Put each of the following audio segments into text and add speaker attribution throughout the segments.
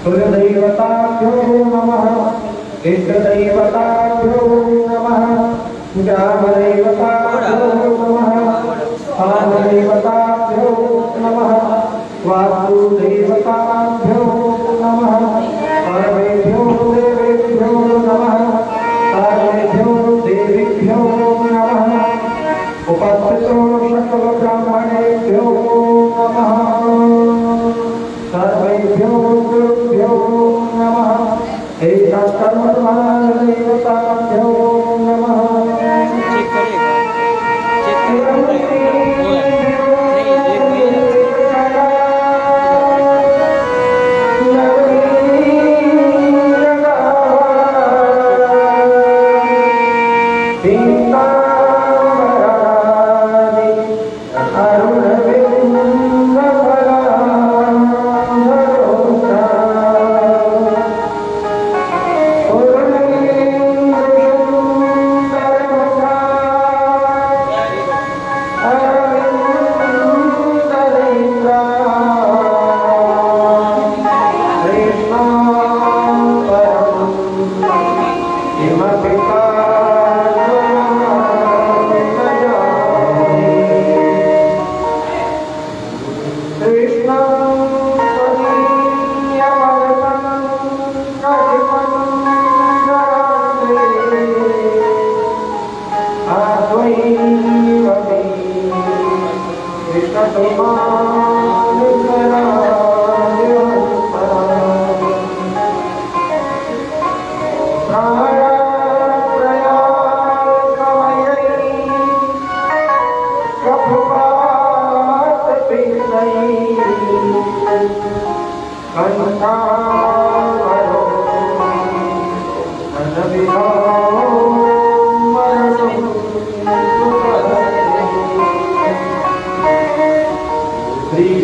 Speaker 1: कुलदैवताभ्यो नमः, इष्टदैवताभ्यो नमः, ग्रामदैवताभ्यो नमः, स्थानदैवताभ्यो नमः, वासुदेवताभ्यो नमः, सर्वेभ्यो देवेभ्यो नमः, सर्वेभ्यो देवीभ्यो नमः, उपस्थितो सकल ब्राह्मणेभ्यो नमः, सर्वेभ्यो गुरुभ्यो नमः, एककर्मदेवताभ्यो नमः।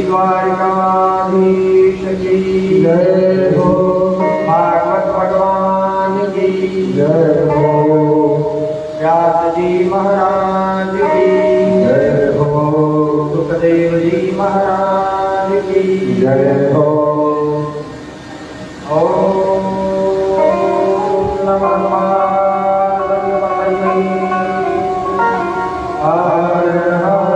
Speaker 1: द्वारकाधीश की जय हो, भागवत भगवान की जय हो, व्यास जी महाराज की जय हो, सुखदेव जी महाराज की जय हो। ओम नमः पार्वती हर हर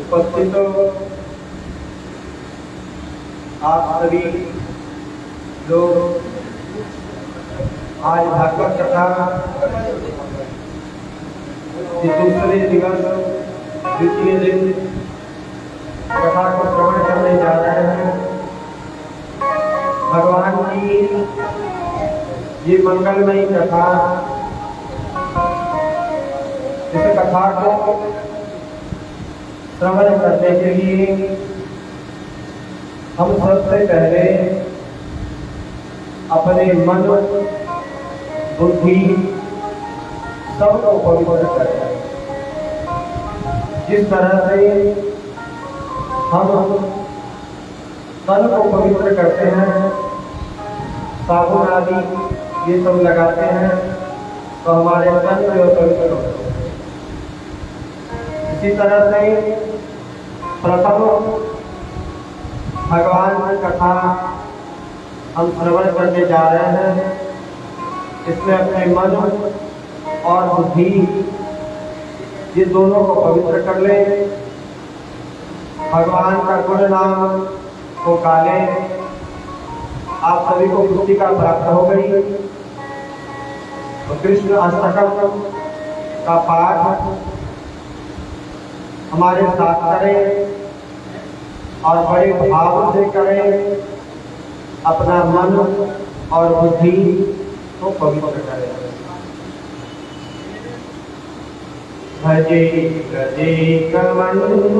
Speaker 1: उपस्थितों, आप सभी लोग आज भागवत कथा दूसरे दिवस द्वितीय दिन कथा को श्रवण करने जा रहे हैं। भगवान की ये मंगलमयी कथा, इस कथा को श्रवण करने के लिए हम सबसे पहले अपने मन बुद्धि सबको पवित्र करें। जिस तरह से हम तन को पवित्र करते हैं, साबुन आदि ये सब लगाते हैं तो हमारे तन जो पवित्र होते हैं। इसी तरह से प्रथम भगवान की कथा हम श्रवण करने जा रहे हैं। इसमें अपने मन और बुद्धि ये दोनों को पवित्र कर ले, भगवान का गुण नाम को गाले। आप सभी को पुस्तिका प्राप्त हो गई, तो कृष्ण अष्टकम का पाठ हमारे साथ करें और बड़े भाव से करें, अपना मन और बुद्धि को पवित्र करें। भजे गजे कमंडलम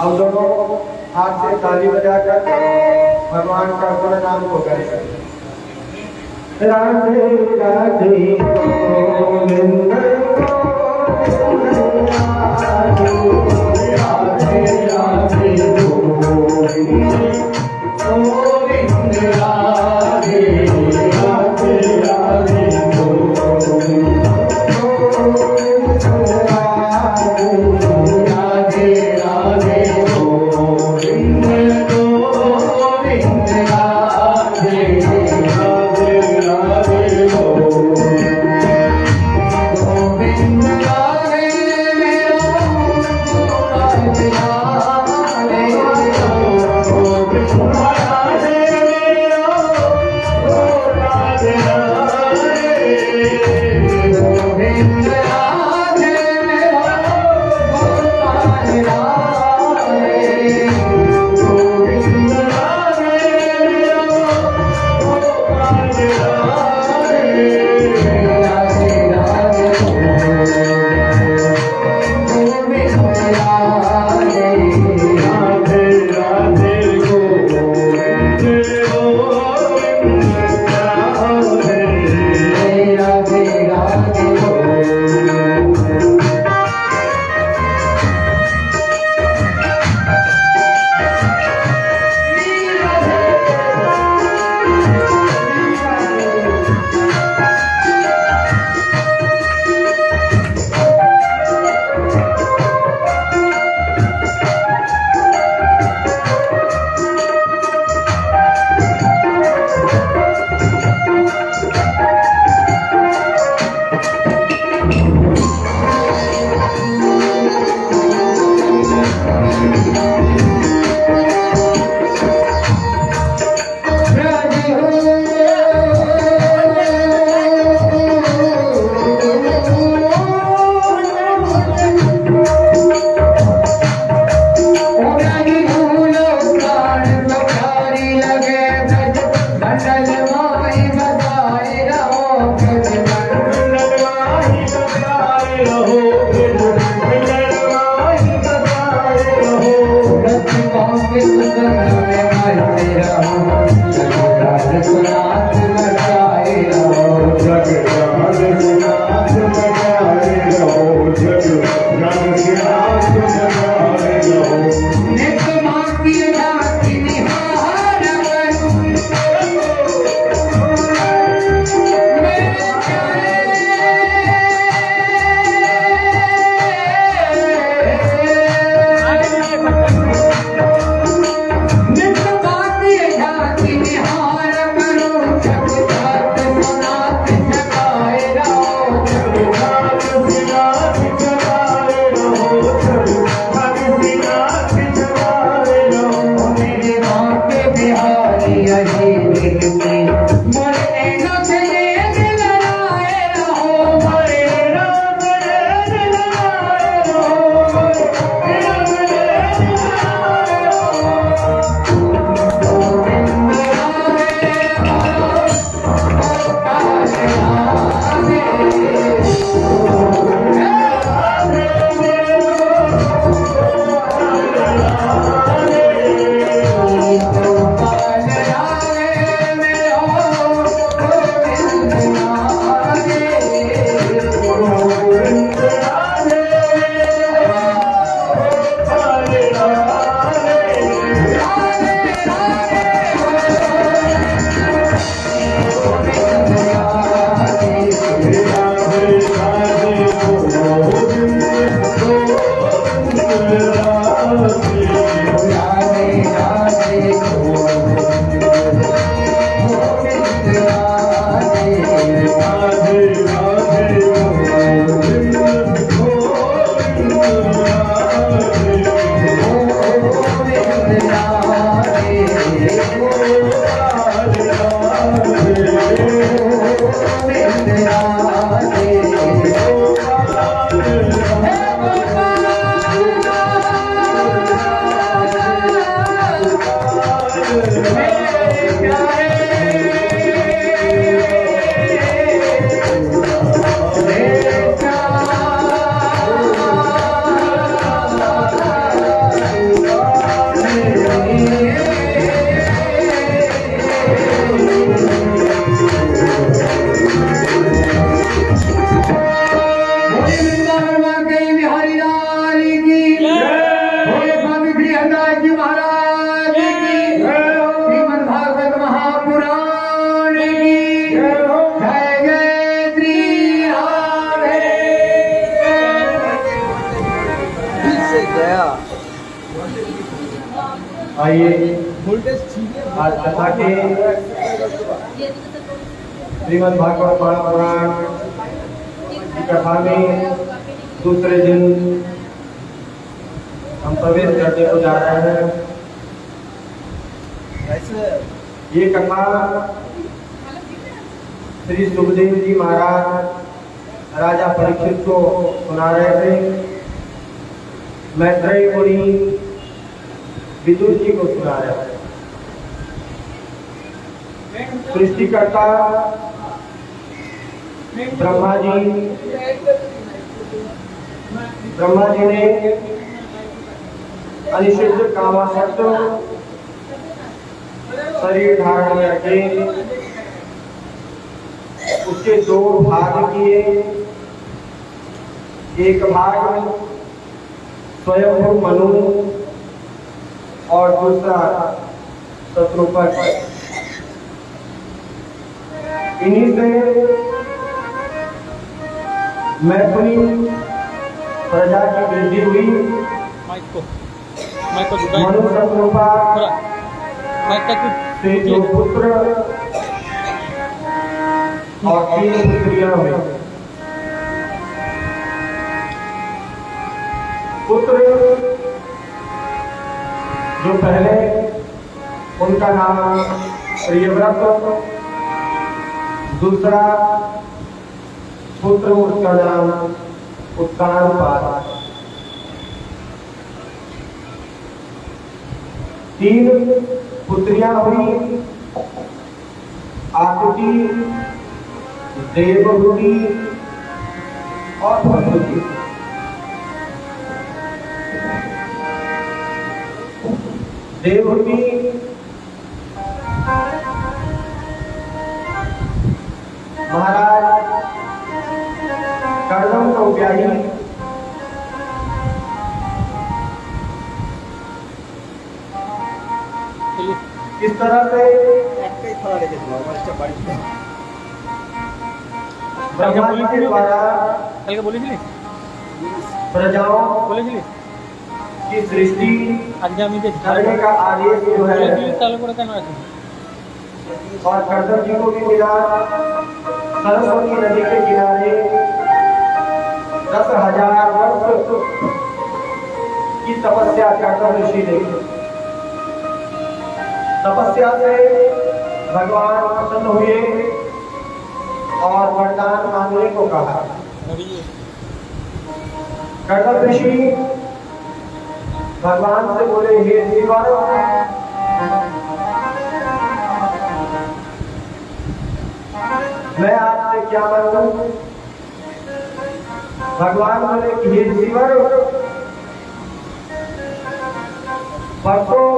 Speaker 1: अब दोनों हाथ से ताली बजाकर भगवान का गुण नाम को करें। राधे राधे गोविंद राधे राधे गोविंद गोविंद राधे राधे राधे गोविंद
Speaker 2: Hare
Speaker 1: आइए आज कथा के श्रीमद् भागवत महापुराण की कथा में दूसरे दिन हम प्रवेश करने को जा रहे हैं। ये कथा श्री सुखदेव जी महाराज राजा परीक्षित को सुना रहे थे। मैत्रेय मुनि विदुर जी को सुना रहे थे। सृष्टिकर्ता ब्रह्मा जी ने अनिषिद्ध कामासक्त शरीर धारण करके उसके दो भाग किए। एक भाग स्वयं मनु और दूसरा शत्रुपक्ष। इन्हीं से मैथिली प्रजा की वृद्धि हुई। मनु शत्रुपा से दो पुत्र और 3 पुत्रियां हुई। पुत्र जो पहले उनका नाम प्रियव्रत, दूसरा पुत्र उसका नाम उत्तानपाद। 3 पुत्रियां हुई, आकुति, देवहूति और प्रसूति। देवहूति महाराज कर्दम को ब्याही। इस तरह से ब्रह्मा जी के द्वारा प्रजाओं की सृष्टि करने का आदेश जो है और कर्दम जी को भी मिला सरस्वती नदी के किनारे 10,000 वर्ष की तपस्या कर्दम ऋषि ने की। तपस्या से भगवान प्रसन्न हुए और वरदान मांगने को कहा। कर्दम ऋषि भगवान से बोले, हे शिवर, मैं आपसे क्या मांगूं? भगवान बोले कि हे शिवर, परसों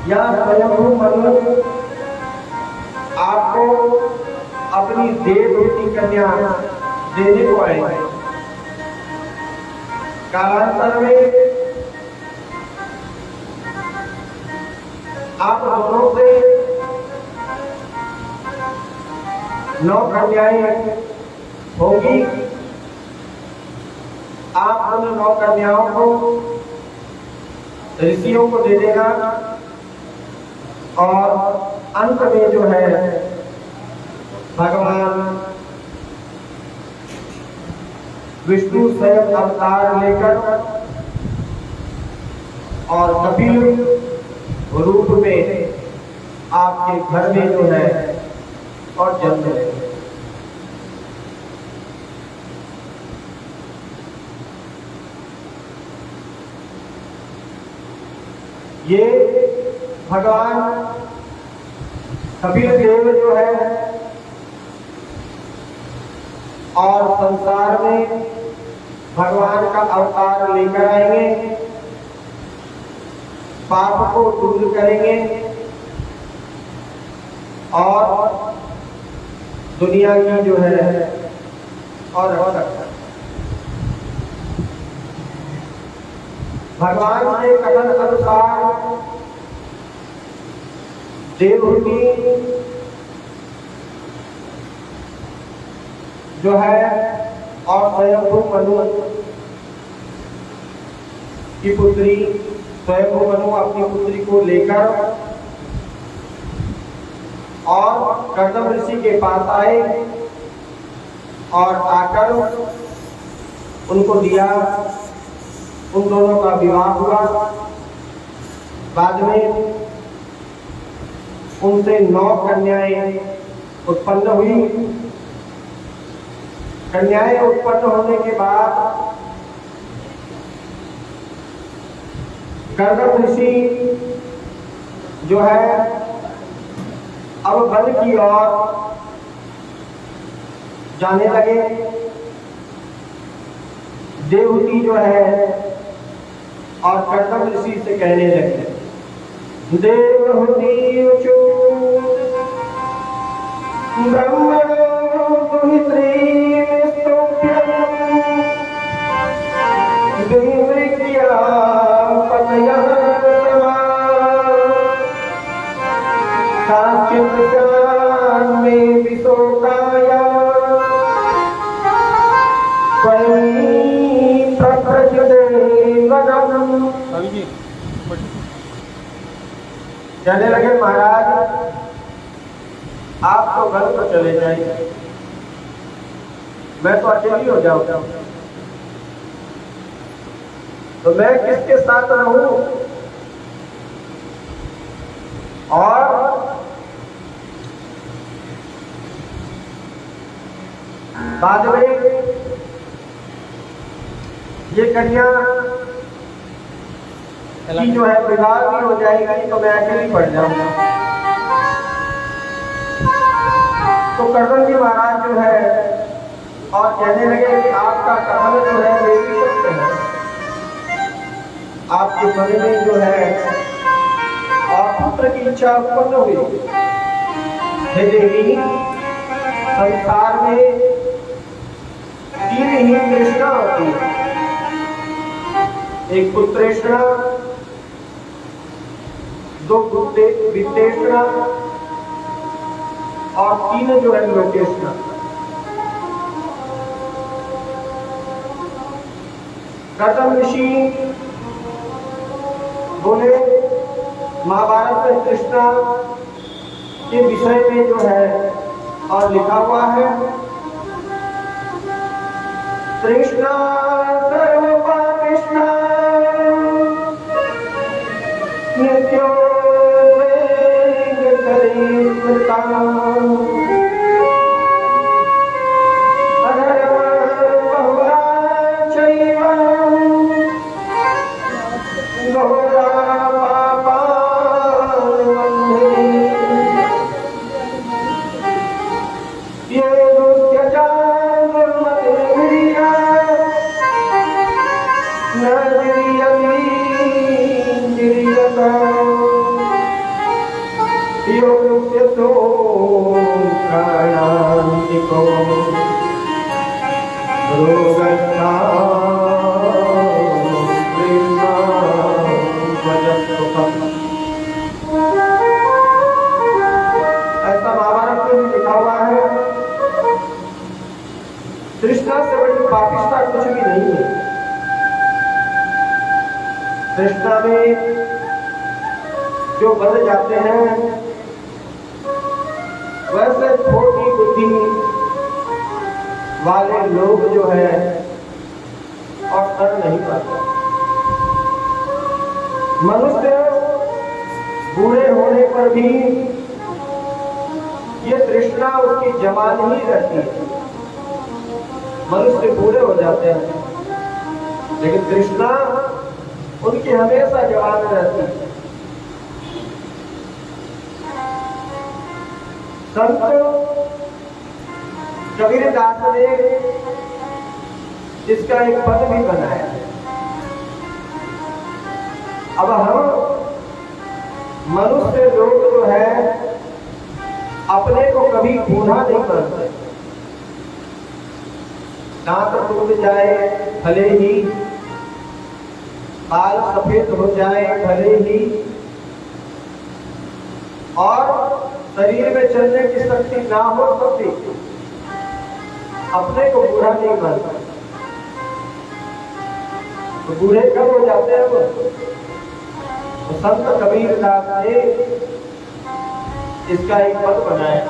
Speaker 1: या स्वयंभू मनु आपको अपनी देवहूति कन्या देने को आए। कालांतर में आप दोनों से 9 कन्याएं होगी। आप उन 9 कन्याओं को ऋषियों को दे देना और अंत में जो है भगवान विष्णु स्वयं अवतार लेकर और कपिल रूप में आपके घर में जो है और जन्म लेंगे। ये भगवान कपिल देव जो है और संसार में भगवान का अवतार लेकर आएंगे, पाप को दूर करेंगे और दुनिया की जो है और भगवान के कथन अनुसार देवहूति जो है और स्वयंभू मनु की पुत्री, स्वयंभू मनु अपनी पुत्री को लेकर और कर्दम ऋषि के पास आए और आकर उनको दिया। उन दोनों का विवाह हुआ। बाद में उनसे 9 कन्याएं उत्पन्न हुई। कन्याएं उत्पन्न होने के बाद कर्दम ऋषि जो है अब वन की ओर जाने लगे। देवहूति जो है और कर्दम ऋषि से कहने लगे, देवहूति उचु ब्रह्मणो दुहित्रीस्तुभ्यं देवृज्ञा पतयः काचित् मे विशोकाय स्वयं प्रकृतिदेवगम्। कहने लगे, महाराज आप तो घर पर चले जाइए, मैं तो अकेली हो जाऊंगा, तो मैं किसके साथ रहूं? और बाद में ये कन्या की जो है विवाह भी हो जाएगी, तो मैं अकेली पड़ जाऊंगा। तो कर्दम जी महाराज जो है और कहने लगे कि आपका कथन जो है देवी सत्य है, आपके मन में जो है और पुत्र की इच्छा उत्पन्न हुई। हे देवी, संसार में 3 ही तृष्णा होती है, एक पुत्रेष्णा, 2 वित्तेष्णा और 3 जो है लोकेष्णा। कर्दम ऋषि बोले, महाभारत में कृष्णा के विषय में जो है और लिखा हुआ है, कृष्णा सर्वपापिष्णा नित्योद्वेगकरीकृता अधर्मबहुला चैव घोरा ये दुष्यजा दुर्मतिर्भिर्या न जिर्यता यो दुष्यतो प्राणान्तिको रोगस्था ऐसा महाभारत में भी लिखा हुआ है। तृष्णा से बड़ी पापिष्ठा कुछ भी नहीं है। तृष्णा में जो बन जाते हैं वैसे छोटी बुद्धि वाले लोग जो है और कर नहीं पाते। मनुष्य बूढ़े होने पर भी ये तृष्णा उसकी जवान ही रहती है। मनुष्य बूढ़े हो जाते हैं लेकिन तृष्णा उनकी हमेशा जवान रहती है। संत कबीर दास ने इसका एक पद भी बनाया है। अब हम मनुष्य लोग जो है अपने को कभी बूढ़ा नहीं मानते। दांत टूट जाए भले ही, बाल सफेद हो जाए भले ही, और शरीर में चलने की शक्ति ना हो तब भी अपने को बूढ़ा नहीं मानता। तो बूढ़े कब हो जाते हैं वो? तो संत कबीर दास ने इसका एक पद बनाया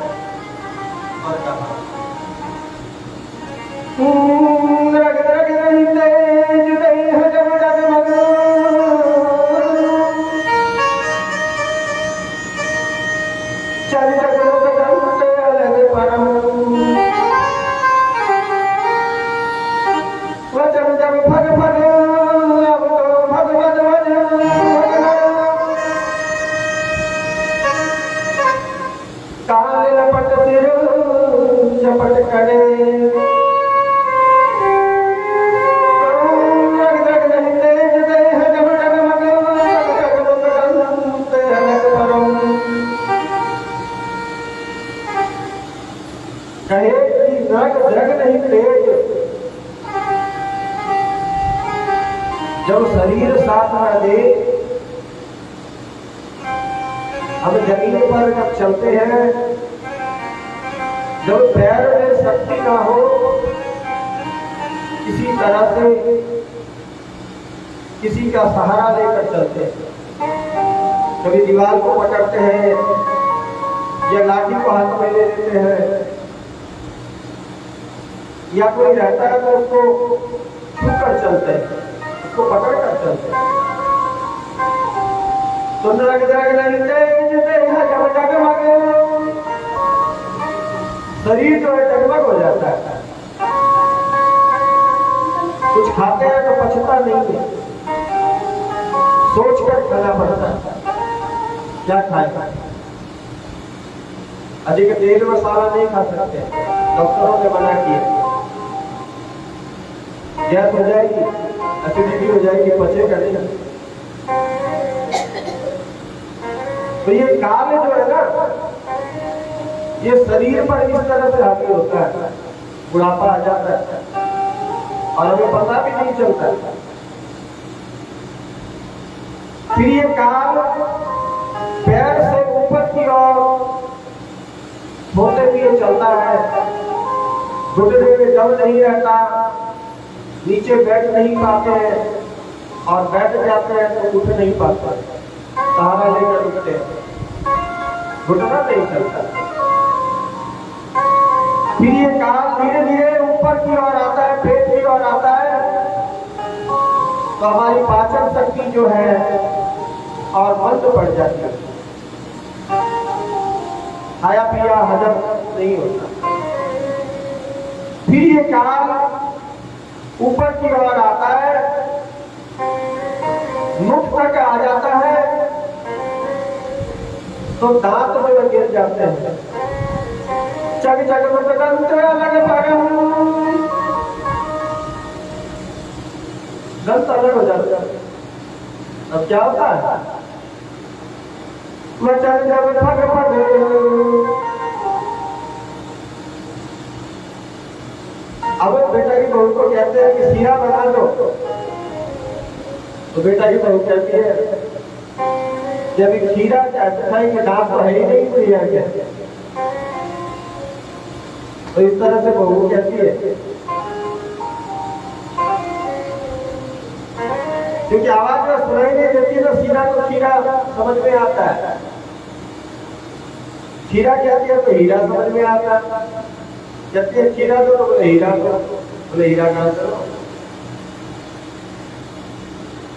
Speaker 1: और कहा, रग रग रही तेज देह जब डगमग, चल जगत दंत अलग परम, वचन जब फग फग अब तो भगवत वचन काल लपट सिर झपट करे, कहे कि रग रग नहीं तेज। जब शरीर साथ न दे, हम जमीन पर जब चलते हैं, जब पैर में शक्ति ना हो, किसी तरह से किसी का सहारा लेकर चलते हैं, कभी दीवार को पकड़ते हैं या लाठी को हाथ में ले लेते हैं, या कोई रहता है तो उसको छूकर चलते हैं, उसको पकड़ कर चलते हैं। तो रग रग नहीं तेज देह जब डगमग, शरीर जो है डगमग हो जाता है। कुछ खाते हैं तो पचता नहीं है, सोच कर खाना पड़ता है क्या खाए। अधिक तेल मसाला नहीं खा सकते, डॉक्टरों ने मना किया। गैस हो जाएगी, एसिडिटी हो जाएगी, पचेगा नहीं। तो ये काल जो है ना, ये शरीर पर इस तरह से हावी होता है, बुढ़ापा आ जाता है और हमें पता भी नहीं चलता। फिर ये काल पैर से ऊपर की ओर होते हुए चलता है, घुटने में दम नहीं रहता, नीचे बैठ नहीं पाते हैं और बैठ जाते हैं तो उठ नहीं पाते, सहारा लेकर उठते हैं। घुटना नहीं चलता। फिर ये काल धीरे धीरे ऊपर की ओर आता है, पेट की ओर आता है, तो हमारी पाचन शक्ति जो है और मंद पड़ जाती है, खाया पिया हजम नहीं होता। फिर ये काल ऊपर की ओर आता है, मुख तक आ जाता है, तो दांत में गिर जाते हैं। जग जग में दंत अलग पगम, दंत अलग हो जाता है। अब क्या होता है? मचल जब भग भग, अब बेटा की बहू को कहते हैं कि सीरा बना दो, तो बेटा की बहू कहती है जब खीरा चाहता है कि दांत तो है ही नहीं, तो यह क्या? तो इस तरह से बहू कहती है, क्योंकि आवाज में सुनाई नहीं देती, तो सीरा को खीरा समझ में आता है, खीरा कहती है तो हीरा समझ में आता है, कहती है खीरा दो तो बोले हीरा दो, बोले हीरा कहां से?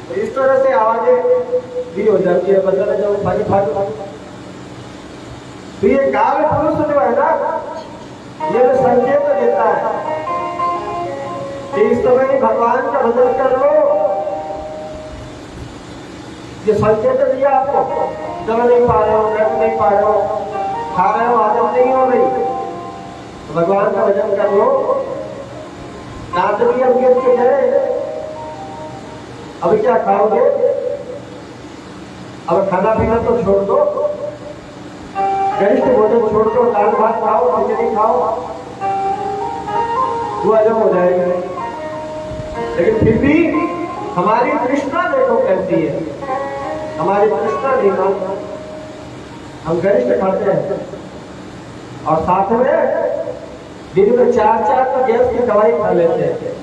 Speaker 1: तो इस तरह से आवाजें भी हो जाती है, बदल जब भाई भाग। तो ये काल पुरुष जो है ना, ये संकेत देता है कि इस समय भगवान का भजन कर लो। ये संकेत दिया आपको, चल नहीं पा रहे हो, बैठ नहीं पा रहे हो, खा रहे हो, हजम नहीं हो रही, तो भगवान का भजन कर लो। नाच भी अब गिर के गए, अभी क्या खाओगे? अब खाना पीना तो छोड़ दो, गरिष्ठ भोजन छोड़ दो, दाल भात खाओ, खिचड़ी खाओ, वो हजम हो जाएगा। लेकिन फिर भी हमारी तृष्णा देखो कैसी है, हमारी तृष्णा नहीं मानता, हम गरिष्ठ खाते हैं और साथ में दिन में 4 तो गैस की दवाई खा लेते हैं।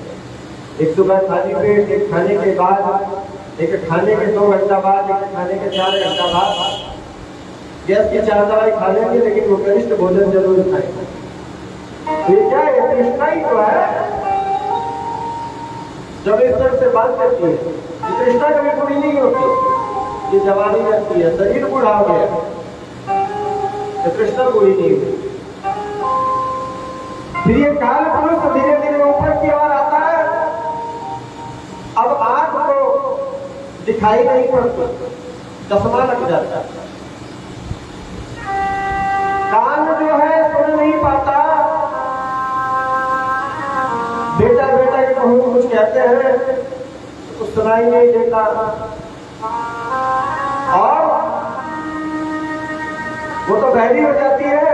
Speaker 1: एक सुबह खाली पेट, एक खाने के बाद, एक खाने के 2 घंटा बाद, एक खाने के 4 घंटा बाद गैस की 4 दवाई खा लेंगे, लेकिन वो गरिष्ठ भोजन जरूर खाएंगे। तो ये क्या है? तृष्णा ही तो है, जब इस तरह से बात करती है, ये तृष्णा कभी पूरी नहीं होती, ये जवानी रहती है, शरीर बूढ़ा हो गया, ये तृष्णा पूरी नहीं हुई। फिर ये काल पुरुष धीरे धीरे ऊपर की ओर आता है, अब आंख को दिखाई नहीं पड़ती, चश्मा लग जाता है, कान जो है सुन नहीं पाता, बेटा बेटा के कहूँ कुछ कहते हैं तो सुनाई नहीं देता, और वो तो बहरी हो जाती है।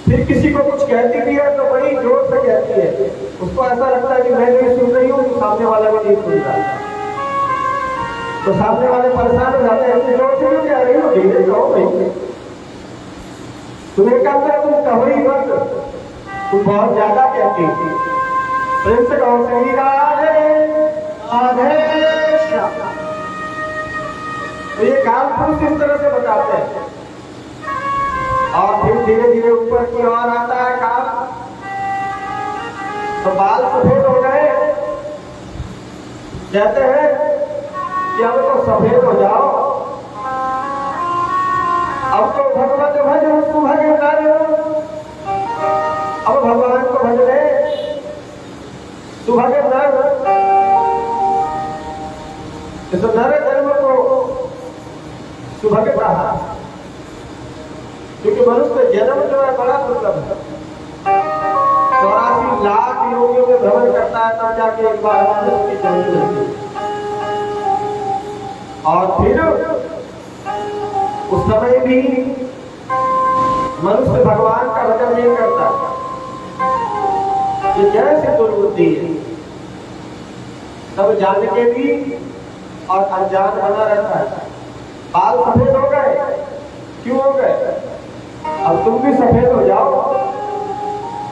Speaker 1: फिर किसी को कुछ कहती भी है तो बड़ी जोर से कहती है, उसको ऐसा लगता है कि मैं नहीं सुन रही हूँ, तो सामने वाला भी नहीं सुन रहा, तो सामने वाले परेशान हो जाते हैं, जोर से क्यों कह रही हो, धीरे कहो भाई, तुम्हें क्या कर, तुम कहो ही मत, तुम बहुत ज्यादा कहती थी। प्रेम से कहो श्री राधे राधे श्याम। तो ये काल पुरुष इस तरह से बताते हैं, और फिर धीरे धीरे ऊपर की ओर आता है काल, तो बाल सफेद हो गए, कहते हैं कि अब तो सफेद हो जाओ, अब तो भगवत भजन सुभग नर, अब भगवान को भजने सुभग नर, इस नर जन्म को सुभग कहा, क्योंकि मनुष्य जन्म जो है बड़ा दुर्लभ है, 84 लाख योगियों में भ्रमण करता है, तब जाके एक बार मनुष्य की जन्म होती है। और फिर उस समय भी मनुष्य भगवान का भजन नहीं करता, ये जैसे दुर्बुद्धि है, सब जान के भी और अनजान बना रहता है। बाल सफेद हो गए, क्यों हो गए? अब तुम भी सफेद हो जाओ,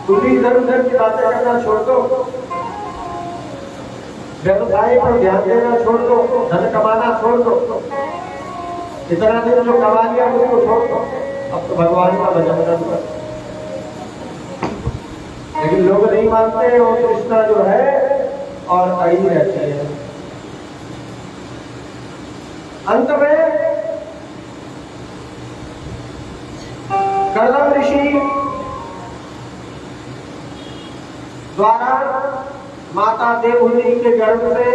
Speaker 1: तुम भी इधर उधर की बातें करना छोड़ दो, व्यवसाय पर ध्यान देना छोड़ दो, धन कमाना छोड़ दो, इतना दिन जो कमा लिया उसको छोड़ दो, अब तो भगवान का भजन करो। लेकिन लोग नहीं मानते, वो तृष्णा जो है और अड़ी रहती है। अंत में कर्दम ऋषि द्वारा माता देवहूति के गर्भ से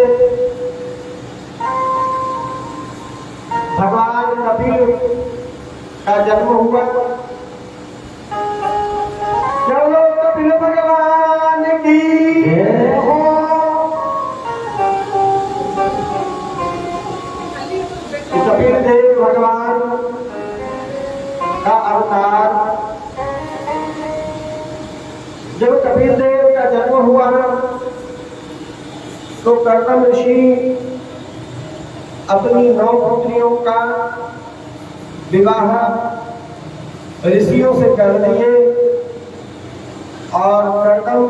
Speaker 1: भगवान कपिल का जन्म हुआ। चलो कपिल भगवान की हो। कपिल देव भगवान का अवतार। जब कपिल देव का जन्म हुआ तो कर्दम ऋषि अपनी 9 पुत्रियों का विवाह ऋषियों से कर दिए और कर्दम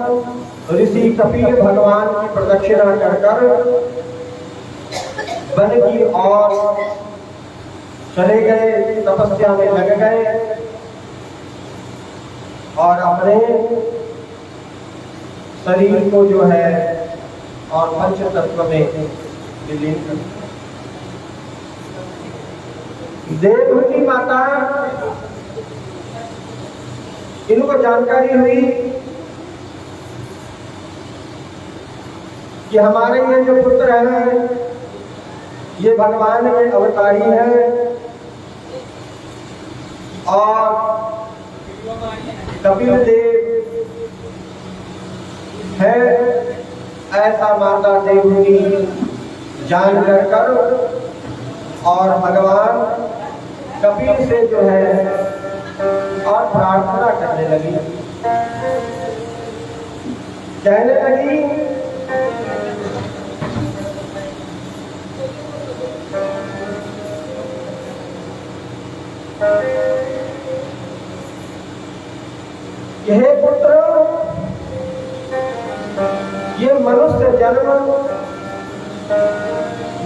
Speaker 1: ऋषि कपिल भगवान की प्रदक्षिणा कर वन की ओर चले गए, तपस्या में लग गए और अपने शरीर को जो है और पंच तत्व में विलीन कर। देवहूति माता, इनको जानकारी हुई कि हमारे ये जो पुत्र हैं ये भगवान के अवतारी हैं और कपिल देव है, ऐसा माता देवहूति जान कर और भगवान कपिल से जो है और प्रार्थना करने लगी। कहने लगी कि हे पुत्र, ये मनुष्य जन्म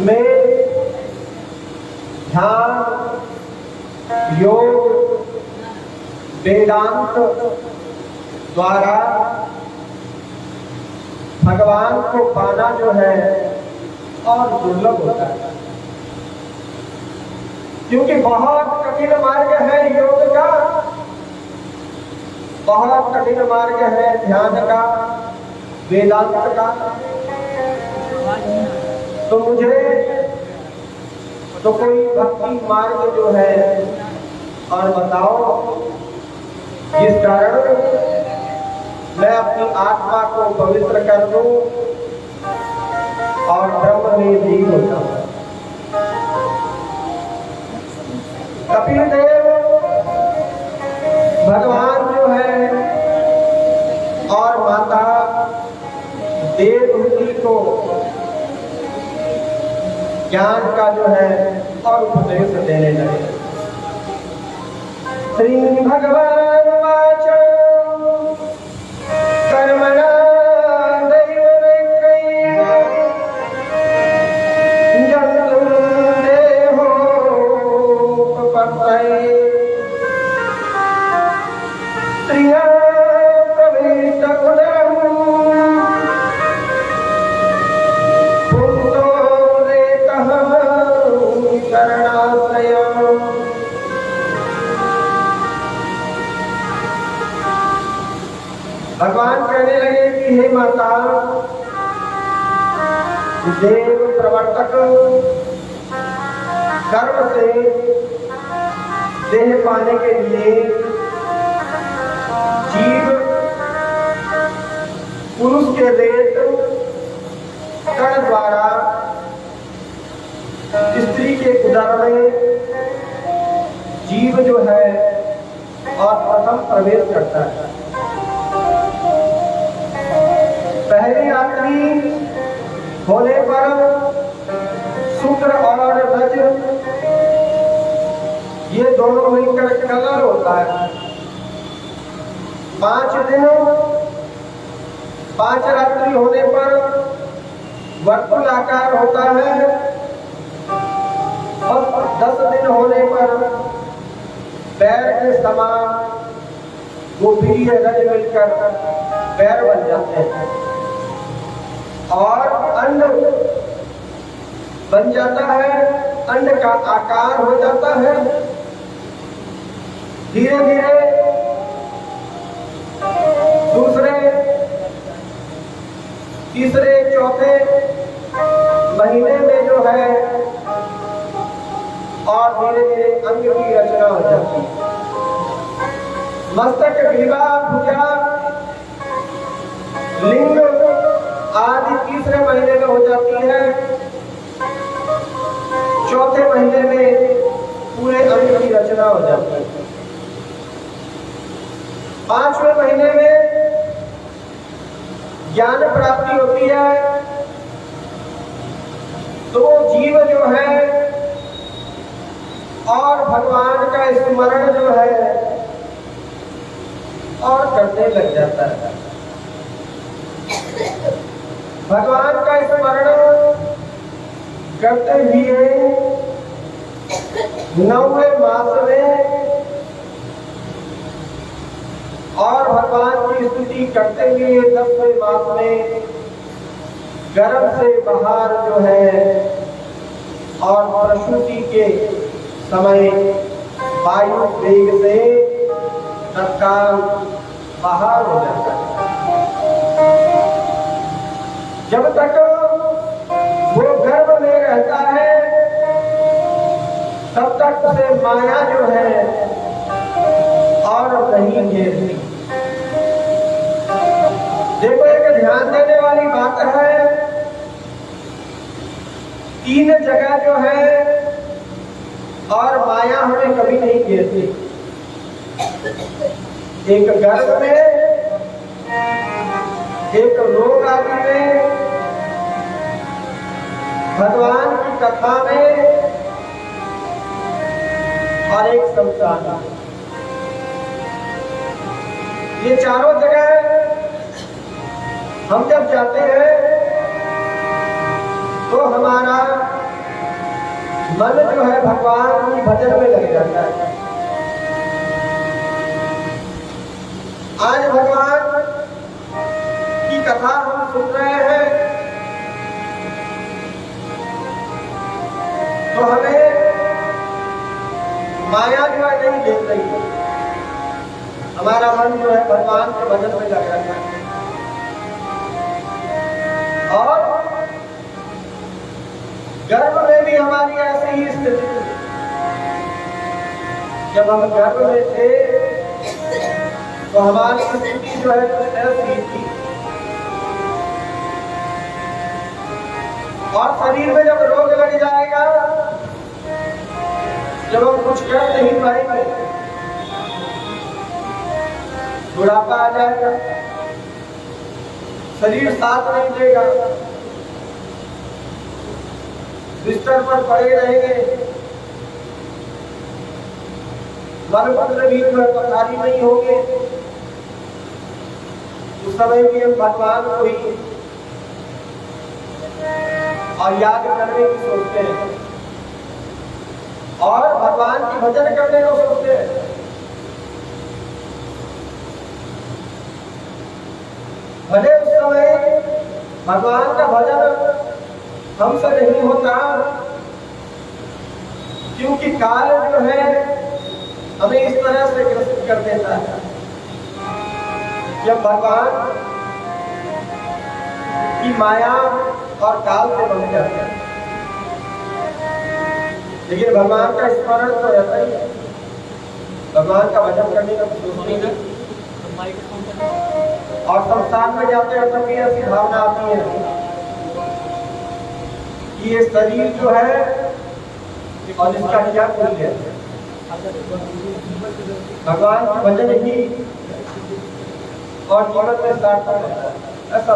Speaker 1: में ध्यान, योग, वेदांत द्वारा भगवान को पाना जो है और दुर्लभ होता है, क्योंकि बहुत कठिन मार्ग है योग का, बहुत कठिन मार्ग है ध्यान का, वेदांत का। तो मुझे तो कोई भक्ति मार्ग जो है और बताओ, जिस कारण मैं अपनी आत्मा को पवित्र कर दूं और ब्रह्म में लीन हो जाऊं। कपिल देव भगवान जो है और माता देवहूति को ज्ञान का जो है और उपदेश देने लगे। श्री भगवान वाच कर्मणा भगवान कहने लगे कि हे माता, देव प्रवर्तक कर्म से देह पाने के लिए जीव पुरुष के रेत कण द्वारा स्त्री के उदर में जीव जो है और प्रथम प्रवेश करता है। पहली रात्रि होने पर शुक्र और रज ये दोनों मिलकर कलर होता है। 5 दिन 5 रात्रि होने पर वर्तुलाकार होता है बस 10 दिन होने पर पैर के समान वो प्रिय रज मिलकर पैर बन जाते हैं और अंड बन जाता है, अंड का आकार हो जाता है। धीरे धीरे दूसरे, तीसरे, चौथे महीने में जो है और धीरे धीरे अंग की रचना हो जाती है। मस्तक, ग्रीवा, भुजा, लिंग आदि तीसरे महीने में हो जाती है। चौथे महीने में पूरे अंग की रचना हो जाती है। 5वें महीने में ज्ञान प्राप्ति होती है। तो वो जीव जो है और भगवान का स्मरण जो है और करने लग जाता है। भगवान का स्मरण करते हुए 9वें मास में और भगवान की स्तुति करते हुए 10वें मास में गर्भ से बाहर जो है और प्रसूति के समय वायु वेग से तत्काल बाहर हो जाता है। जब तक वो गर्भ में रहता है तब तक उसे माया जो है और नहीं घेरती। देखो, एक ध्यान देने वाली बात है, 3 जगह जो है और माया हमें कभी नहीं घेरती। एक गर्भ में, एक रोग आदि में, भगवान की कथा में और एक संसार में। ये चारों जगह हम जब जाते हैं तो हमारा मन जो है भगवान की भजन में लग जाता है। आज भगवान की कथा हम सुन रहे हैं तो हमें माया जो है नहीं देख रही है। हमारा मन जो है भगवान के भजन में लग रहा है। और गर्भ में भी हमारी ऐसी ही स्थिति थी। जब हम गर्भ में थे तो हमारी स्थिति जो है कुछ ऐसी थी। और शरीर में जब रोग लग जाएगा, जब हम कुछ कर नहीं पाएंगे, बुढ़ापा आ जाएगा, शरीर साथ नहीं देगा, बिस्तर पर पड़े रहेंगे, मलमूत्र भी पथारी नहीं होंगे, उस समय भी हम भगवान को ही और याद करने की सोचते हैं और भगवान की भजन करने को सोचते हैं। भले उस समय भगवान का भजन हमसे नहीं होता, क्योंकि काल जो है हमें इस तरह से ग्रसित कर देता है। जब भगवान की माया और काल से बन जाते हैं, लेकिन भगवान का स्मरण तो रहता ही है। भगवान का भजन करने का सोचते हैं और संसार में जाते हैं तभी ऐसी भावना आती है कि ये शरीर जो है और इसका क्या मूल्य है। भगवान का भजन ही और जीवन में सार्थक है, ऐसा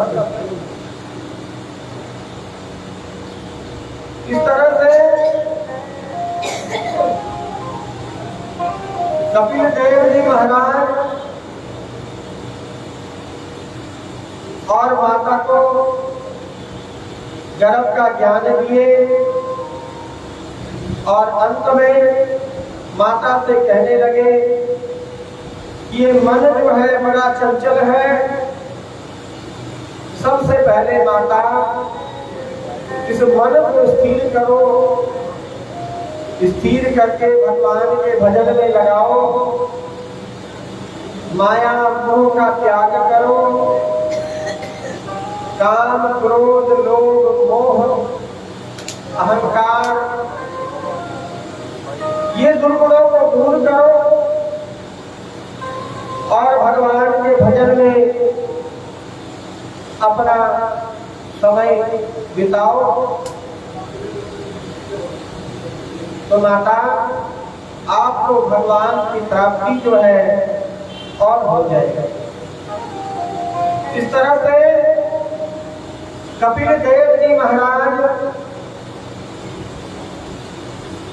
Speaker 1: इस तरह से कपिल देव जी महाराज और माता को गर्भ का ज्ञान दिए और अंत में माता से कहने लगे कि ये मन जो है बड़ा चंचल है। सबसे पहले माता इस मन को स्थिर करो, स्थिर करके भगवान के भजन में लगाओ, माया मोह का त्याग करो, काम क्रोध लोभ मोह अहंकार ये दुर्गुणों को दूर करो और भगवान के भजन में अपना समय बिताओ। तो माता आपको भगवान की प्राप्ति जो है और हो जाएगी। इस तरह से कपिल देव जी महाराज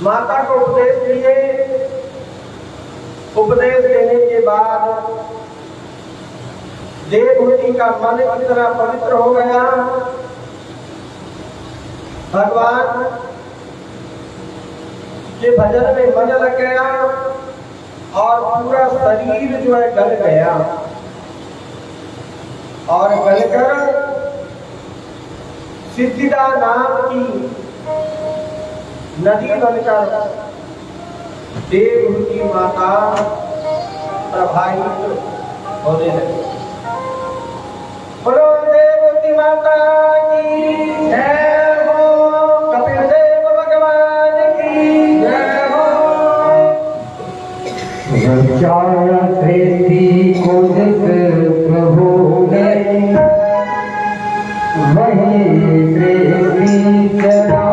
Speaker 1: माता को उपदेश दिए। उपदेश देने के बाद देवहूति का मन इतना पवित्र हो गया, भगवान के भजन में मन लग गया और पूरा शरीर जो है गल गया और गलकर सिद्धिदा नाम की नदी बनकर देवहूति माता प्रभावित होने लगी। बोलो देवहूति माता की जय हो, कपिल देव भगवान की जय हो।
Speaker 2: को जिस प्रभु ने वही प्रेमी चला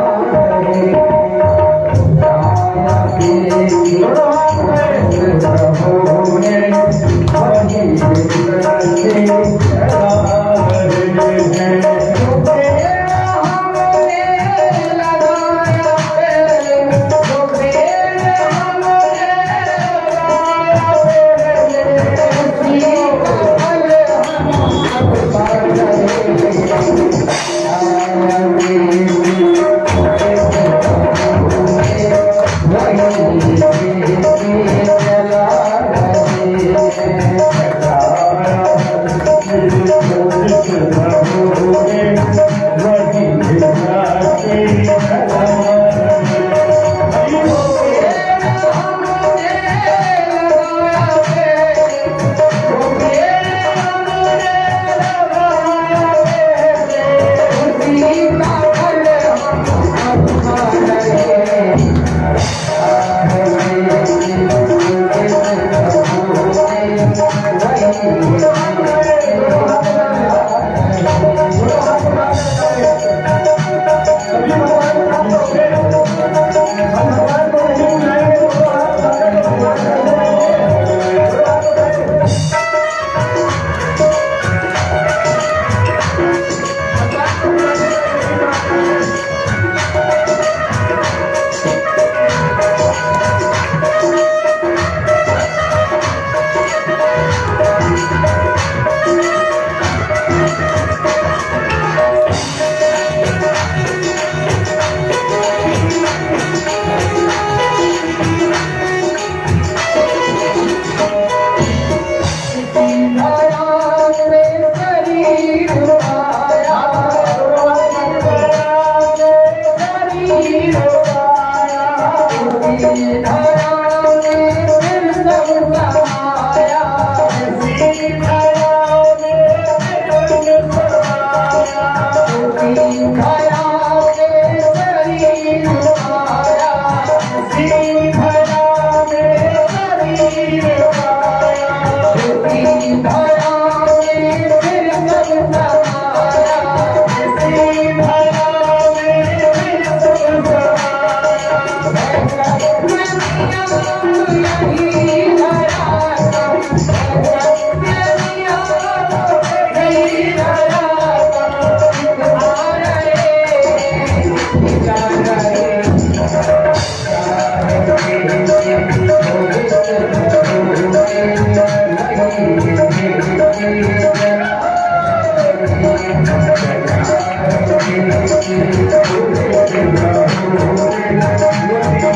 Speaker 3: Thank you.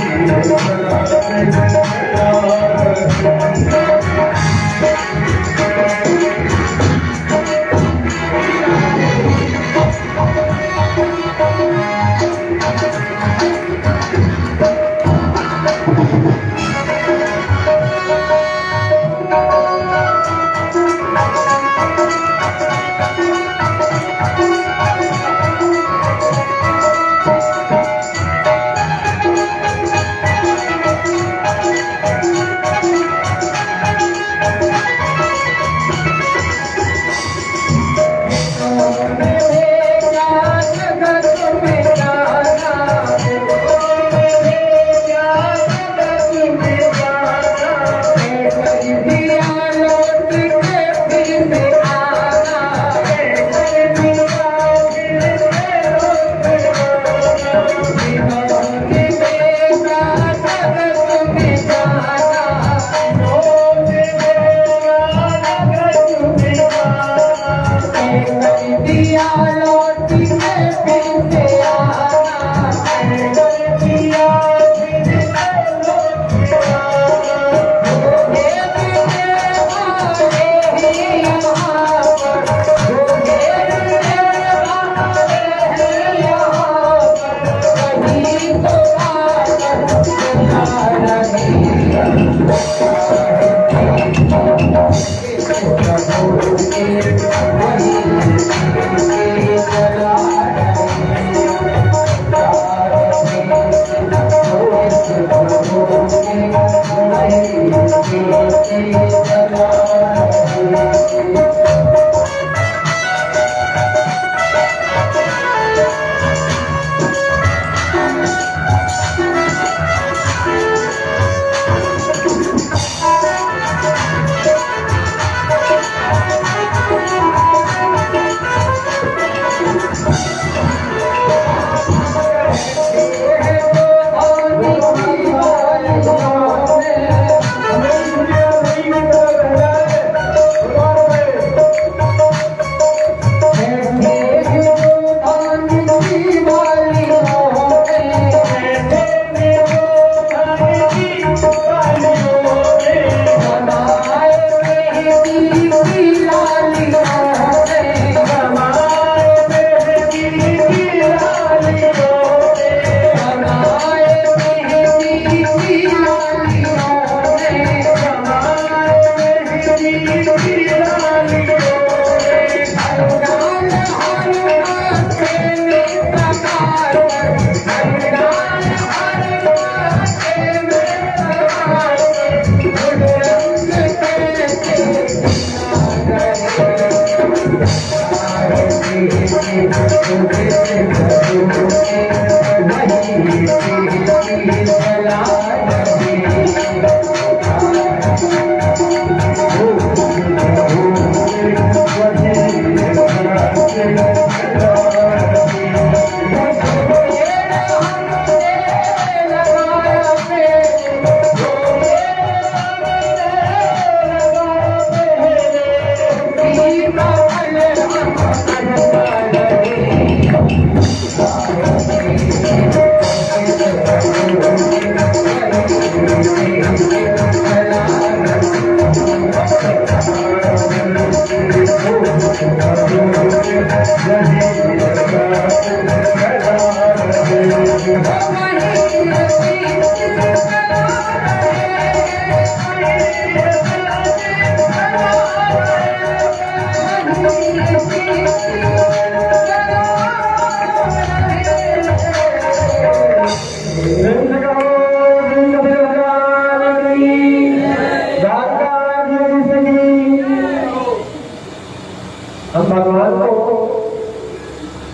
Speaker 1: हम भगवान को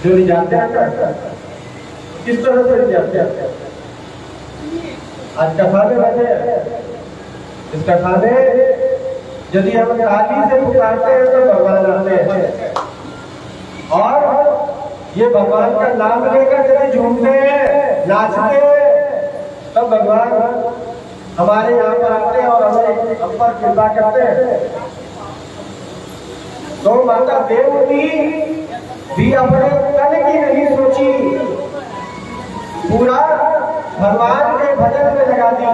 Speaker 1: जो रिझाते हैं किस तरह से रिझाते हैं? आज कथा में बैठे इस कथा में यदि हम ताली से पुकारते हैं तो भगवान आते हैं, और ये भगवान का नाम लेकर यदि झूमते हैं नाचते हैं तब भगवान हमारे यहाँ पर आते हैं और हमें हम पर कृपा करते हैं। तो माता देवती भी अपने तन की नहीं सोची, पूरा भगवान के भजन में लगा दी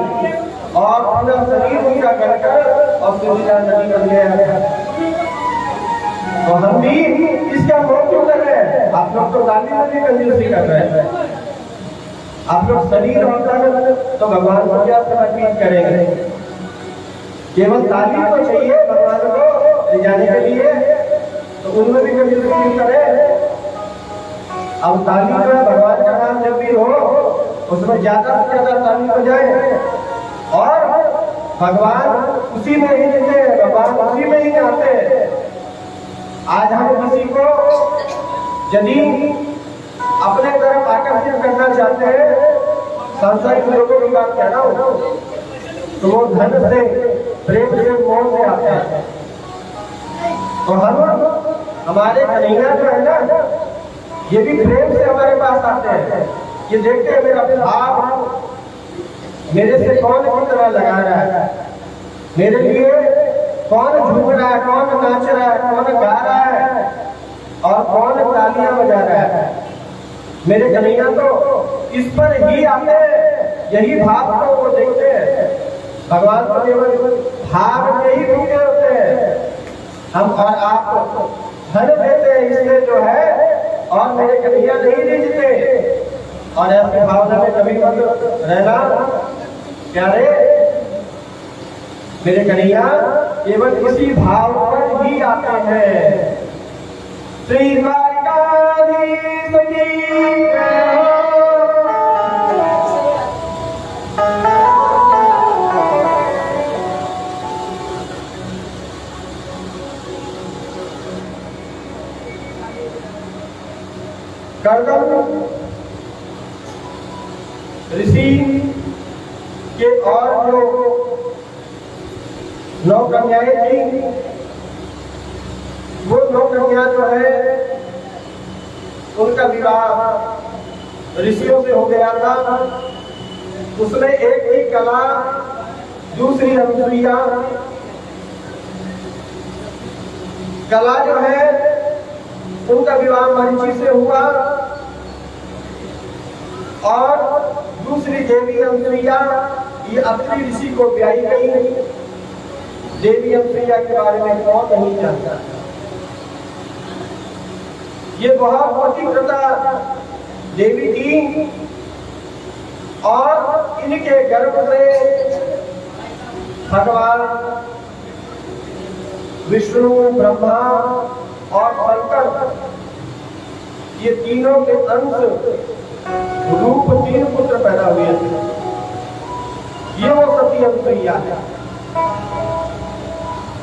Speaker 1: और पूरा शरीर उनका करकर और सुनीला नदी बन गया। तो हम भी इसका मोह क्यों कर रहे हैं? आप लोग तो गाली नदी कंजूसी कर रहे हैं। आप लोग शरीर होता है तो भगवान को क्या समर्पित करेंगे? केवल ताली तो चाहिए भगवान को ले जाने के लिए, तो उनमें भी कंजूसी क्यों करें? अब ताली जो है भगवान का नाम जब भी हो उसमें ज्यादा से ज्यादा ताली हो जाए और भगवान उसी में ही रहते हैं, भगवान उसी में ही आते हैं। आज हम किसी को यदि अपने तरफ आकर्षित करना चाहते हैं, सांसारिक लोगों की बात कह रहा हूं, तो वो धन से प्रेम से मोह से आते हैं। तो हम हमारे कन्हैया जो है ना, ये भी प्रेम से हमारे पास आते हैं। ये देखते हैं मेरा भाव मेरे से कौन कितना लगा रहा है, मेरे लिए कौन झूम रहा है, कौन नाच रहा है, कौन गा रहा है और कौन तालियां बजा रहा है। मेरे कन्हैया तो इस पर ही आते हैं, यही भाव को वो देखते हैं। भगवान तो केवल भाव में ही रुके होते हैं। हम और आप धन देते हैं इसलिए जो है, और मेरे कन्हैया नहीं रिझते। और ऐसी भावना में कभी मत रहना प्यारे। मेरे कन्हैया केवल इसी भाव पर ही आते हैं। श्री द्वारिकाधीश की कर्दम ऋषि के और जो 9 कन्याएं थी, वो 9 कन्या जो है उनका विवाह ऋषियों से हो गया था। उसमें एक ही कला, दूसरी अनुसुईया। कला जो है उनका विवाह मरीचि से हुआ और दूसरी देवी अनुसुईया ये अत्रि ऋषि को ब्याही गई। देवी अनुसुईया के बारे में कौन नहीं जानता। ये बहुत पतिव्रता देवी थी और इनके गर्भ से भगवान विष्णु, ब्रह्मा और शंकर ये तीनों के अंश रूप 3 पुत्र पैदा हुए थे। ये वो सती अनुसुईया है।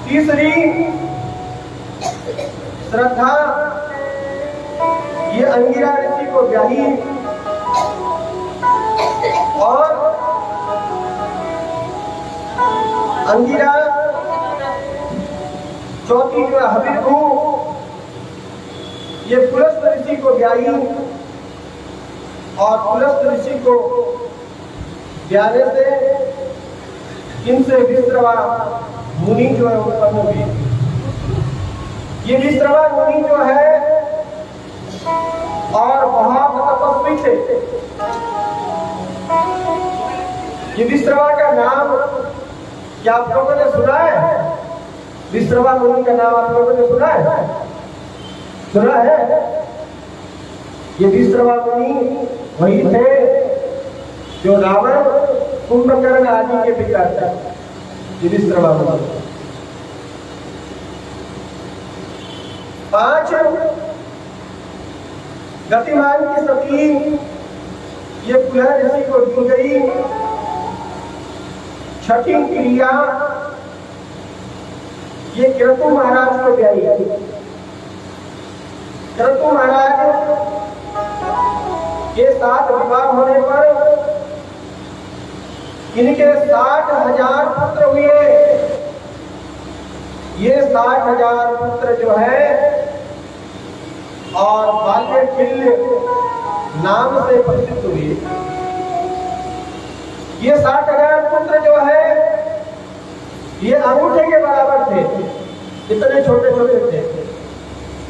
Speaker 1: तीसरी श्रद्धा ये अंगिरा ऋषि को ब्याही और अंगिरा चौथी जो हविर्भू ये पुलस्त ऋषि को ब्याही और पुलस्त ऋषि को ब्याने से इनसे विश्रवा मुनि जो है उत्पन्न हुई। ये विश्रवा मुनि जो है और बहुत तपस्वी थे। ये विश्रवा का नाम क्या आप लोगों ने सुना है? विश्रवा मुनि का नाम आप लोगों ने सुना है? सुना है? ये विश्रवा मुनि वही थे जो रावण कुंभकर्ण आदि के पिता थे। ये विश्रवा मुनि 5 गतिमान की सती ये पुलह ऋषि को दी गई। छठी क्रिया ये क्रतु महाराज को ब्याही। क्रतु महाराज के साथ विवाह होने पर इनके 60,000 पुत्र हुए। ये 60,000 पुत्र जो है और बाल्यखिल्य नाम से प्रसिद्ध हुए। ये 60,000 पुत्र जो है ये अंगूठे के बराबर थे, इतने छोटे छोटे थे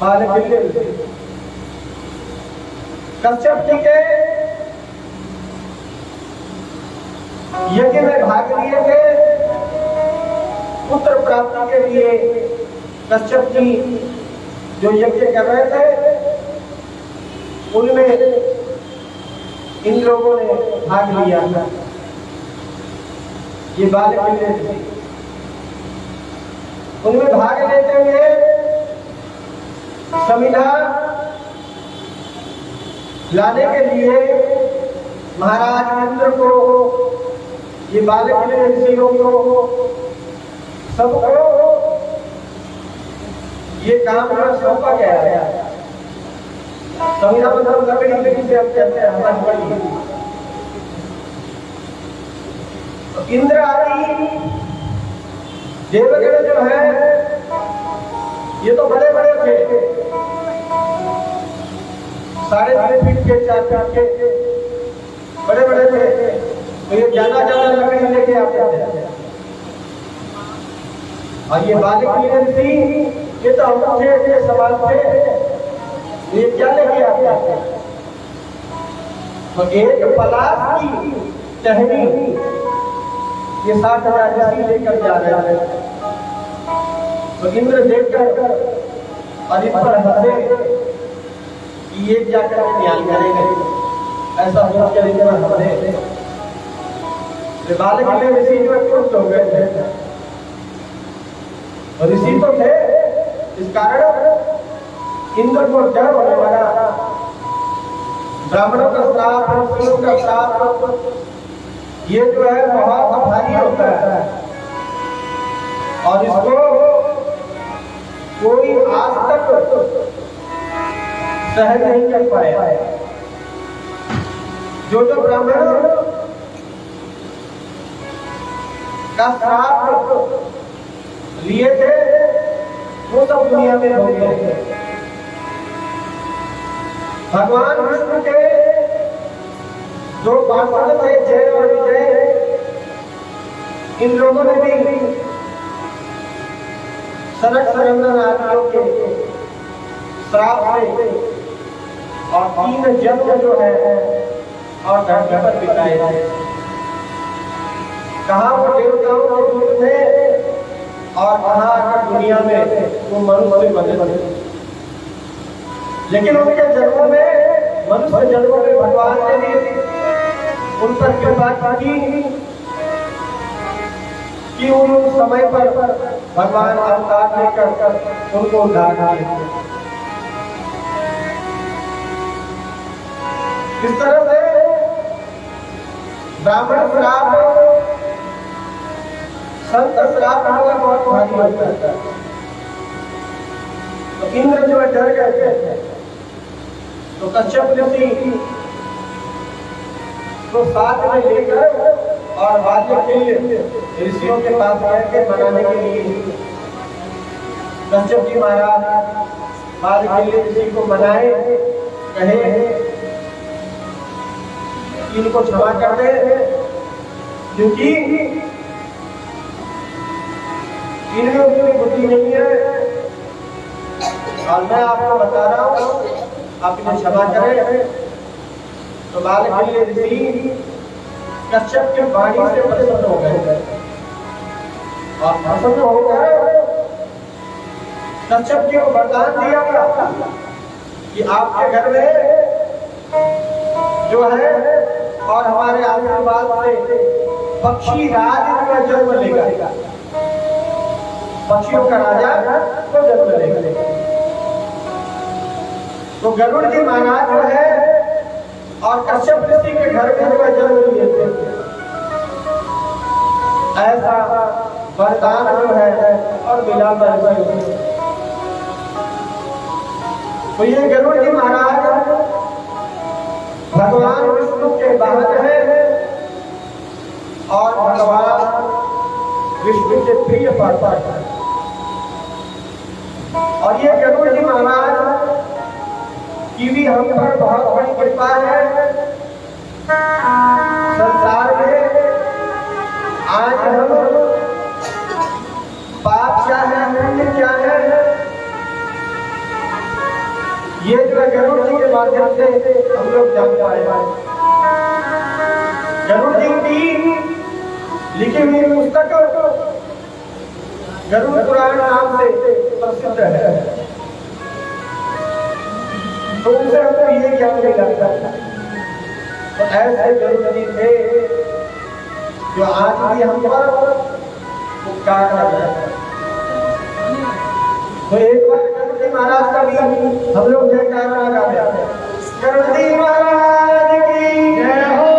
Speaker 1: बाल्यखिल्य। कश्यप जी के यज्ञ में भाग लिए थे। पुत्र प्राप्ति के लिए कश्यप जी जो यज्ञ कर रहे थे उनमें इन लोगों ने भाग लिया था। ये बाल्यखिल्य थे। उनमें भाग लेते हुए समिधा लाने के लिए महाराज इंद्र को ये बाल्यखिल्य ऋषियों को सबको ये काम सौंपा गया है। समिधा मतलब लकड़ी से हम कहते हैं हमारी बड़ी। तो इंद्र आदि देवगण जो है ये तो बड़े बड़े थे, 3.5 फीट के 4 फीट के बड़े बड़े थे। तो ये ज्यादा लकड़ी लेके आते थे। और ये बाल्यखिल्य ऋषि ये तो अंगूठे के सवाल थे, ये क्या लेके आते थे? तो एक पलाश की टहनी ये 60,000 ऋषि लेकर जा रहे थे। तो इंद्र देखकर और इस पर हंसे कि ये क्या करके न्याय करेंगे, ऐसा सोचकर इन पर हंसे। बाल्यखिल्य ऋषि जो क्रुद्ध हो गए थे। और ऋषि तो थे, इस कारण इंद्र को डर होने लगा। ब्राह्मणों का श्राप, ऋषियों का श्राप ये जो है बहुत भारी होता है और इसको कोई आज तक सहन नहीं कर पाया। जो ब्राह्मण का श्राप लिए थे वो सब दुनिया में हो गए थे। भगवान विष्णु के 2 पार्षद थे जय और विजय। इन लोगों ने भी सनक सनंदन आदियों के श्राप से और 3 जन्म जो है और धरती पर बिताए थे। कहाँ वो देवताओं के दूत थे और कहाँ आकर दुनिया में वो मनुष्य बने। लेकिन उनके जन्मों में, मनुष्य जन्मों में भगवान ने भी उन पर कृपा की कि उन समय पर भगवान अवतार लेकर उनको उद्धार किए। इस तरह से ब्राह्मण श्राप संत श्राप होगा बहुत भारी होता है। तो इंद्र जो है डर गए। तो कश्यप ऋषि तो साथ में लेकर और वाजपेयी ऋषियों के पास गए के मनाने के लिए। कश्यप जी महाराज वाजपेयी ऋषि को मनाए, कहे इनको क्षमा कर दे, क्योंकि इनमें उतनी बुद्धि नहीं है और मैं आपको बता रहा हूं, आप इन्हें क्षमा करें। तो वाजपेयी ऋषि कश्यप के वाणी से प्रसन्न हो गए और प्रसन्न होकर कश्यप जी को वरदान दिया कि आपके घर में जो है और हमारे आशीर्वाद से पक्षी राज का जन्म लेगा, पक्षियों का राजा को जन्म लेगा। तो गरुड़ जी महाराज जो है और कश्यप ऋषि के घर में जो है जन्म लिए थे। ऐसा वरदान जो है और मिला। तो ये गरुड़ जी महाराज भगवान विष्णु के वाहन है और भगवान विष्णु के प्रिय पात्र है। और ये गरुड़ जी महाराज की भी हम पर बहुत बड़ी कृपा है। संसार में आज हम पाप क्या है, पुण्य क्या है, ये जो गरुड़ जी के माध्यम से हम लोग जान पाए। गरुड़ जी की लिखी हुई पुस्तक गरुड़ पुराण नाम से प्रसिद्ध है। तो उनसे हमको ये ज्ञान मिला। तो ऐसे गरुड़ जी थे जो आज भी हम पर उपकार कर रहे हैं। तो एक बार गरुड़ जी महाराज का भी हम लोग जयकारा लगा रहे हैं। गरुड़ जी महाराज की जय हो।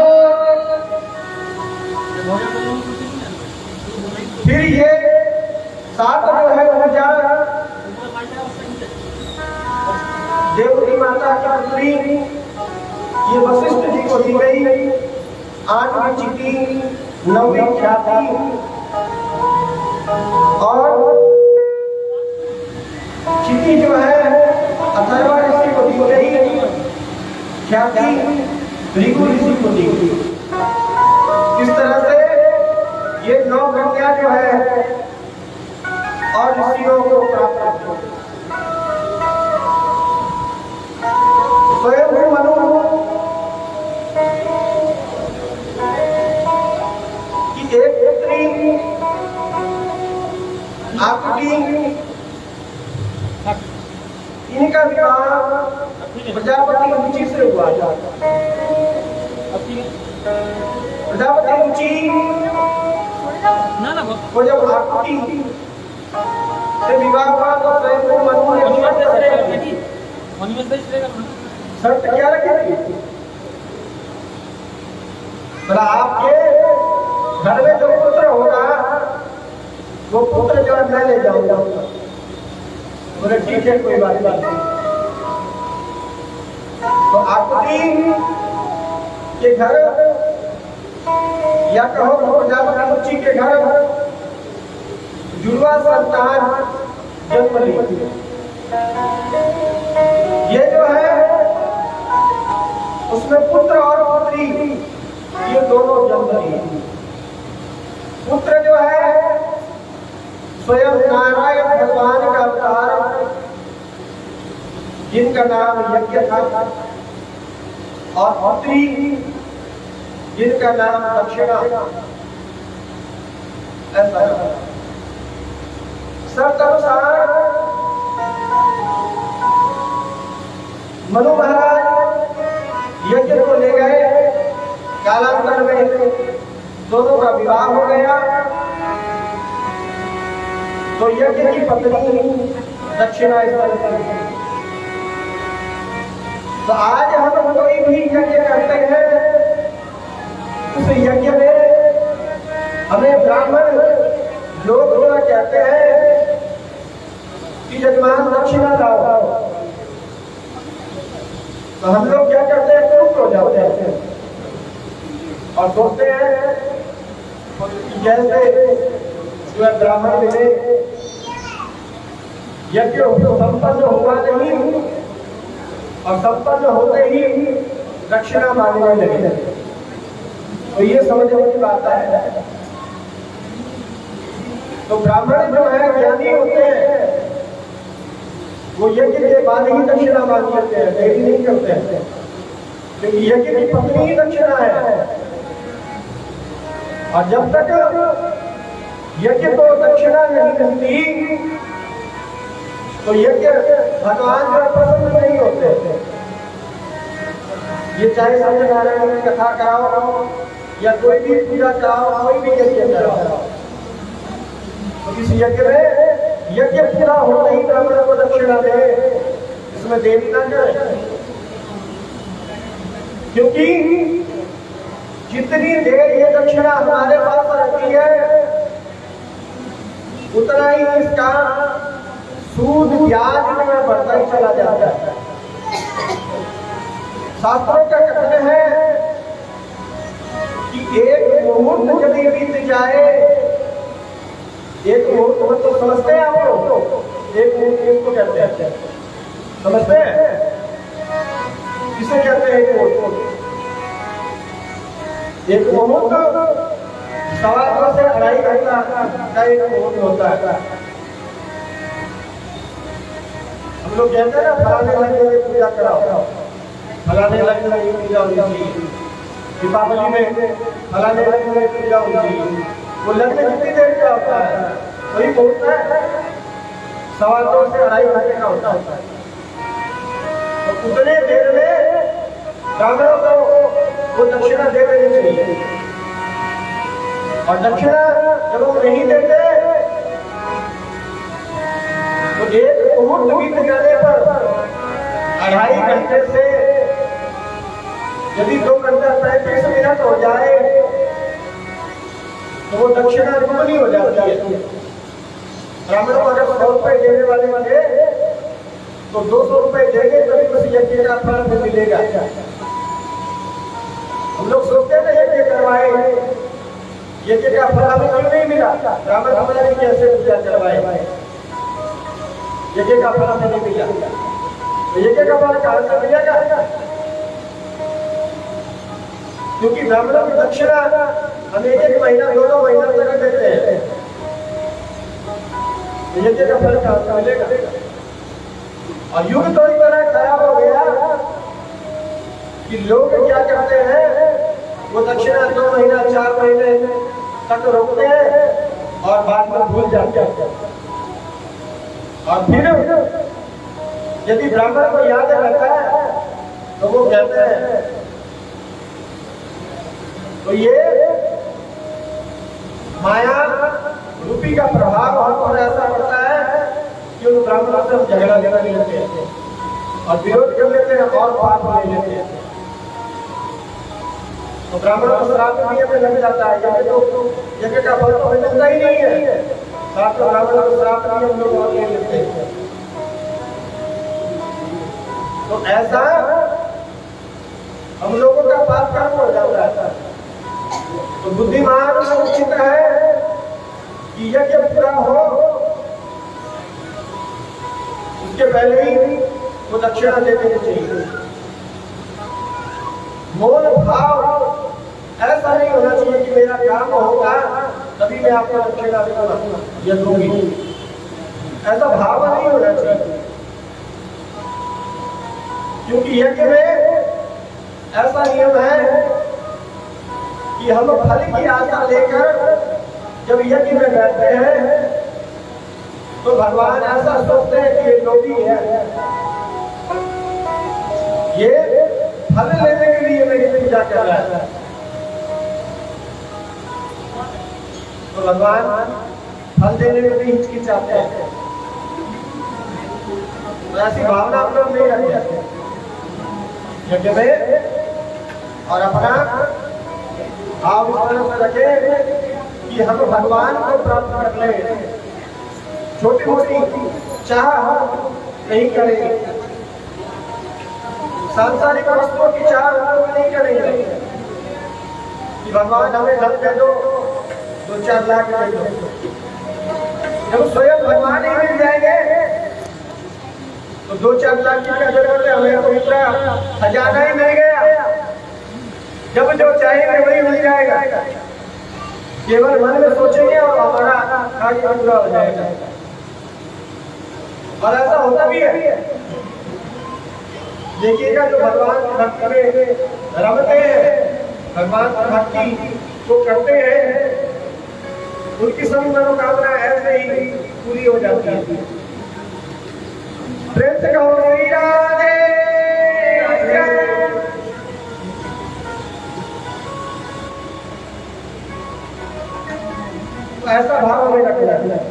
Speaker 1: फिर ये सात जो है ऊर्जा देवती माता की पुत्री ये वशिष्ठ जी को दी गई। 8वीं चिति, 9वीं ख्याति और चिति जो है अथर्व ऋषि को दी गई, ख्याति भृगु ऋषि को दी गई। इस तरह से ये 9 कन्या जो है और ऋषियों को प्राप्त हो। स्वयं मनु की एक पुत्री आपकी इनका विवाह प्रजापति रुचि से हुआ था। प्रजापति रुचि वो जब आपकी से विवाह हुआ तो स्वयं मनु ने शर्त क्या रखी थी? बोला आपके घर में जो पुत्र होगा वो पुत्र जो है मैं ले जाऊंगा। बोले ठीक है, कोई बात नहीं। तो आपकी के घर या कहो प्रजापति रुचि के घर जुड़वा संतान जन्म ली। ये जो है उसमें पुत्र और पुत्री ये दोनों जन्म लिए। पुत्र जो है स्वयं नारायण भगवान का अवतार जिनका नाम यज्ञ था और पुत्री जिनका नाम दक्षिणा। ऐसा शर्त अनुसार मनु महाराज यज्ञ को ले गए। कालांतर में दोनों का विवाह हो गया। तो यज्ञ की पत्नी दक्षिणा इस तरह से। तो आज हम कोई भी यज्ञ करते हैं उस यज्ञ में हमें ब्राह्मण लोग कहते हैं कि यजमान दक्षिणा लाओ, तो हम लोग क्या करते हैं, चुप हो जाते हैं और सोचते हैं कि जैसे जो है ब्राह्मण मिले, यज्ञ संपन्न हुआ नहीं और संपन्न होते ही दक्षिणा मांगने लगे। तो ये समझने की बात है। तो ब्राह्मण जो है ज्ञानी होते हैं, वो यज्ञ के बाद ही दक्षिणा मांग लेते हैं, देरी नहीं करते हैं, क्योंकि यज्ञ की पत्नी ही दक्षिणा है। और जब तक यज्ञ को दक्षिणा नहीं मिलती तो यज्ञ भगवान पर प्रसन्न नहीं होते। ये चाहे सत्यनारायण की कथा कराओ या कोई भी पूजा कराओ, कोई भी यज्ञ कराओ, तो इस यज्ञ में यज्ञ पूरा होते ही ब्राह्मण को दक्षिणा दे, इसमें देरी ना करे। क्योंकि जितनी देर ये दक्षिणा हमारे पास रहती है, उतना ही इसका सूद ब्याज में बढ़ता ही चला जाता है। शास्त्रों का कथन है कि एक मुहूर्त यदि बीत जाए, एक मुहूर्त तो समझते हैं आप लोग, एक मुहूर्त किसको कहते हैं, समझते हैं किसे कहते हैं? एक मुहूर्त, एक मुहूर्त 2.25 से 2.5 घंटा का एक मुहूर्त होता है। हम लोग कहते हैं ना, फलाने लगे में पूजा कराओ, फलाने लगे में पूजा होनी चाहिए, दीपावली में फलाने लगे में पूजा होनी चाहिए। वो लग्न कितनी देर का होता है? वही बोलता है 2.25 से 2.5 घंटे का होता है। तो उतने देर में ब्राह्मणों को वो दक्षिणा दे देनी चाहिए। और दक्षिणा जब वो नहीं देते तो एक मुहूर्त बीत जाने पर 2.5 घंटे से यदि 2 घंटा 35 मिनट हो जाए तो वो दक्षिणा दुगनी हो जाती है। ब्राह्मणों को अगर 100 रुपए देने वाले थे तो 200 रुपए देंगे तभी उस यज्ञ का फल मिलेगा। हम लोग सोचते हैं ना, यज्ञ करवाए, यज्ञ का फल हमें क्यों नहीं मिला? ब्राह्मण हमारे लिए कैसे पूजा करवाए, यज्ञ का फल हमें नहीं मिला, तो यज्ञ का फल कहां से मिलेगा? क्योंकि ब्राह्मणों की दक्षिणा हम 1 महीना 2 महीना तक देते हैं, तो यज्ञ का फल कहां से मिलेगा? और युग तो इस तरह खराब हो गया कि लोग क्या करते हैं, वो दक्षिणा 2 महीना 4 महीने तक रोकते हैं और बाद में भूल जाते हैं। और फिर यदि ब्राह्मण को याद रहता है तो वो कहते हैं, तो ये माया रूपी का प्रभाव हम पर ऐसा पड़ता है कि उन ब्राह्मणों से हम झगड़ा कर लेते हैं और विरोध कर लेते हैं और पाप ले लेते हैं। तो ब्राह्मणों को श्राप दिए में लग जाता है, यज्ञ का फल तो मिलता ही नहीं है, साथ में ब्राह्मणों को श्राप दिए हम लोग और ले लेते हैं। तो ऐसा हम लोगों का पाप कर्म हो जाता है। तो बुद्धिमान उचित है कि यज्ञ पूरा हो, उसके पहले ही वो दक्षिणा दे देनी चाहिए। मोल भाव ऐसा नहीं होना चाहिए कि मेरा काम होगा तभी मैं आपको दक्षिणा दूंगा या दूंगी, ऐसा भाव नहीं होना चाहिए। क्योंकि यज्ञ में ऐसा नियम है कि हम फल की आशा लेकर जब यज्ञ में बैठते हैं तो भगवान ऐसा सोचते हैं कि ये लोभी है, ये फल लेने के लिए मेरी पूजा कर रहा है। तो भगवान फल देने में भी हिचकिचाते हैं। तो ऐसी भावना हम लोग नहीं रखते यज्ञ में, और अपना भाव इस तरह से रखें कि हम भगवान को प्राप्त कर ले। छोटी मोटी चाह हम नहीं करेंगे, सांसारिक वस्तुओं की चाह हम नहीं करेंगे कि भगवान हमें धन दे दो, 2-4 लाख दे दो। जब स्वयं भगवान ही मिल जाएंगे तो 2-4 लाख की क्या जरूरत है, हमें तो इतना खजाना ही मिल गया। जब जो चाहेंगे वही मिल जाएगा, केवल मन में सोचेंगे और हमारा कार्य पूरा हो जाएगा। और ऐसा होता भी है। देखिएगा जो भगवान की भक्ति में रमते हैं, भगवान की भक्ति को करते हैं, उनकी सभी मनोकामना ऐसे ही पूरी हो जाती है। प्रेम से कहो श्री राधे राधे। ऐसा भाव में रखना है।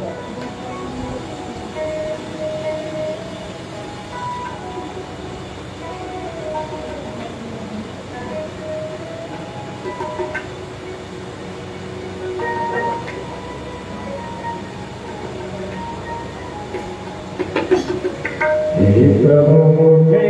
Speaker 2: प्रभु मुझे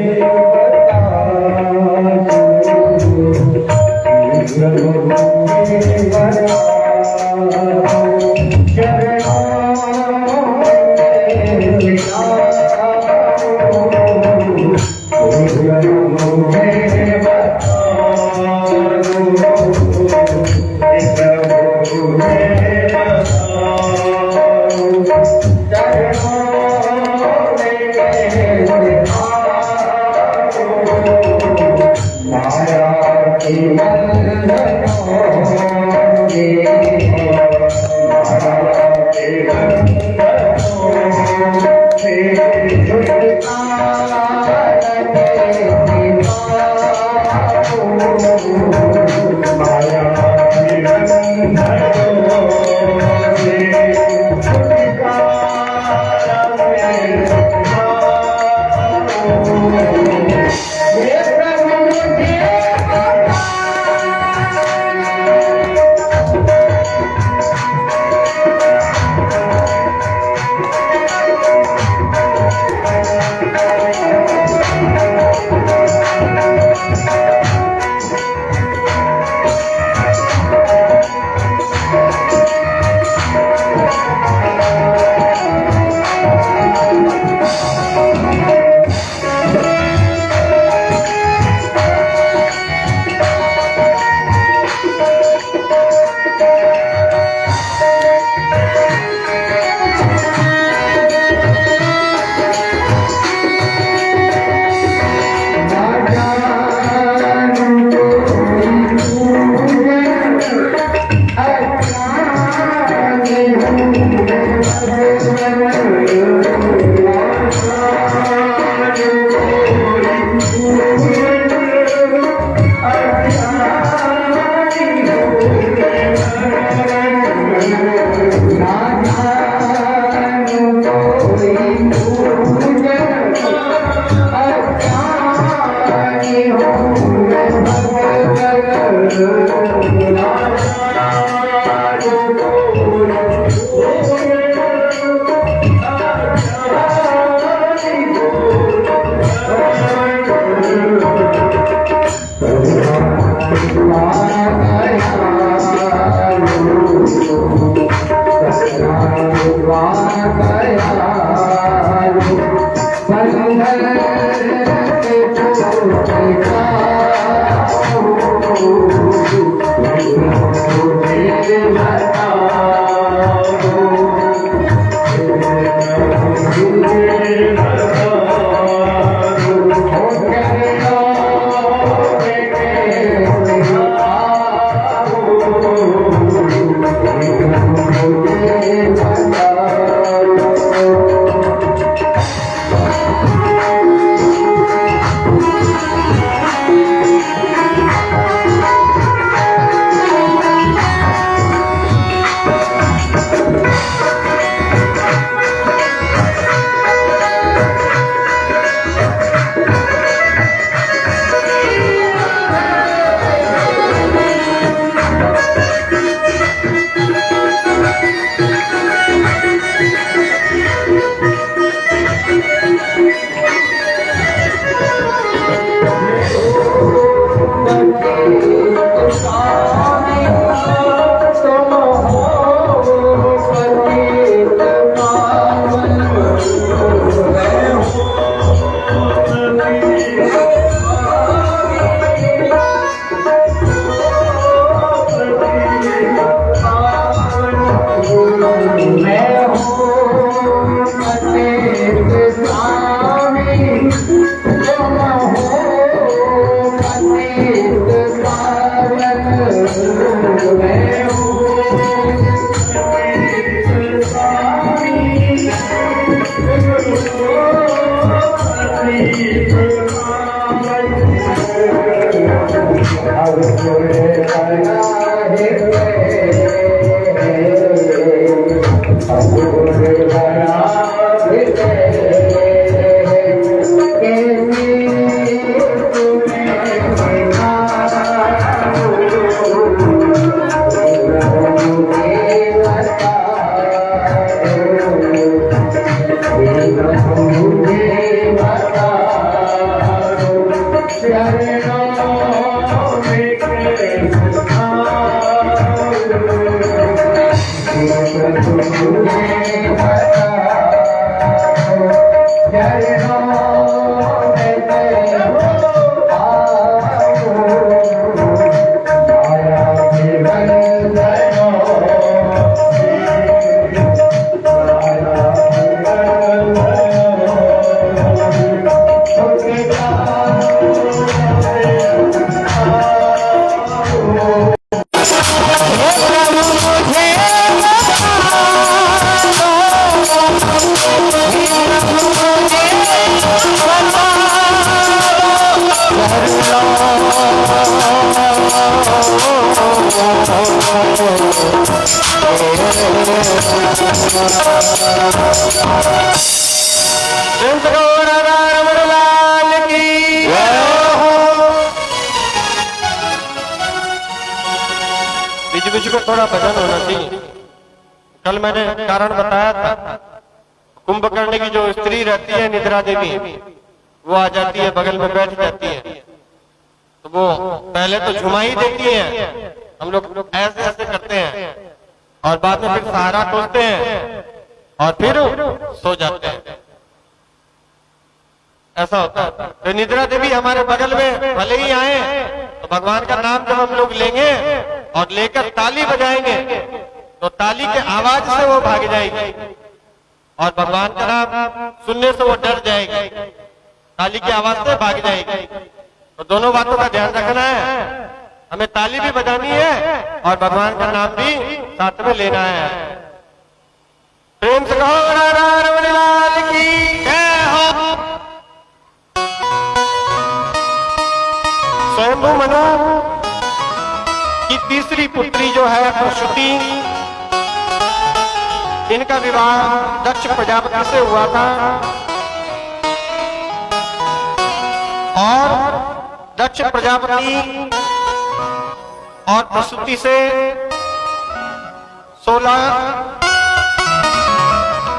Speaker 3: बीच बीच में थोड़ा भजन होना चाहिए। कल मैंने कारण बताया था, कुंभकर्ण की जो स्त्री रहती है निद्रा देवी, वो आ जाती है, बगल में बैठ जाती है, तो वो पहले तो झुमा ही देती है, हम लोग ऐसे ऐसे करते हैं, और बाद में फिर सहारा टोलते हैं और फिर सो जाते हैं। ऐसा होता है। तो निद्रा देवी हमारे बगल में भले ही आए, तो भगवान का नाम जब हम लोग लेंगे और लेकर ताली बजाएंगे, तो ताली के आवाज से वो भाग जाएगी, और भगवान का नाम सुनने से वो डर जाएगी, ताली की आवाज से भाग जाएगी। तो दोनों बातों का ध्यान रखना है, हमें ताली भी बजानी है और भगवान का नाम भी साथ में लेना है। प्रेम से कहो राधा रमण लाल की जय हो। स्वयंभू मनु की तीसरी पुत्री जो है प्रसूति, इनका विवाह दक्ष प्रजापति से हुआ था, और दक्ष प्रजापति और प्रसूति से 16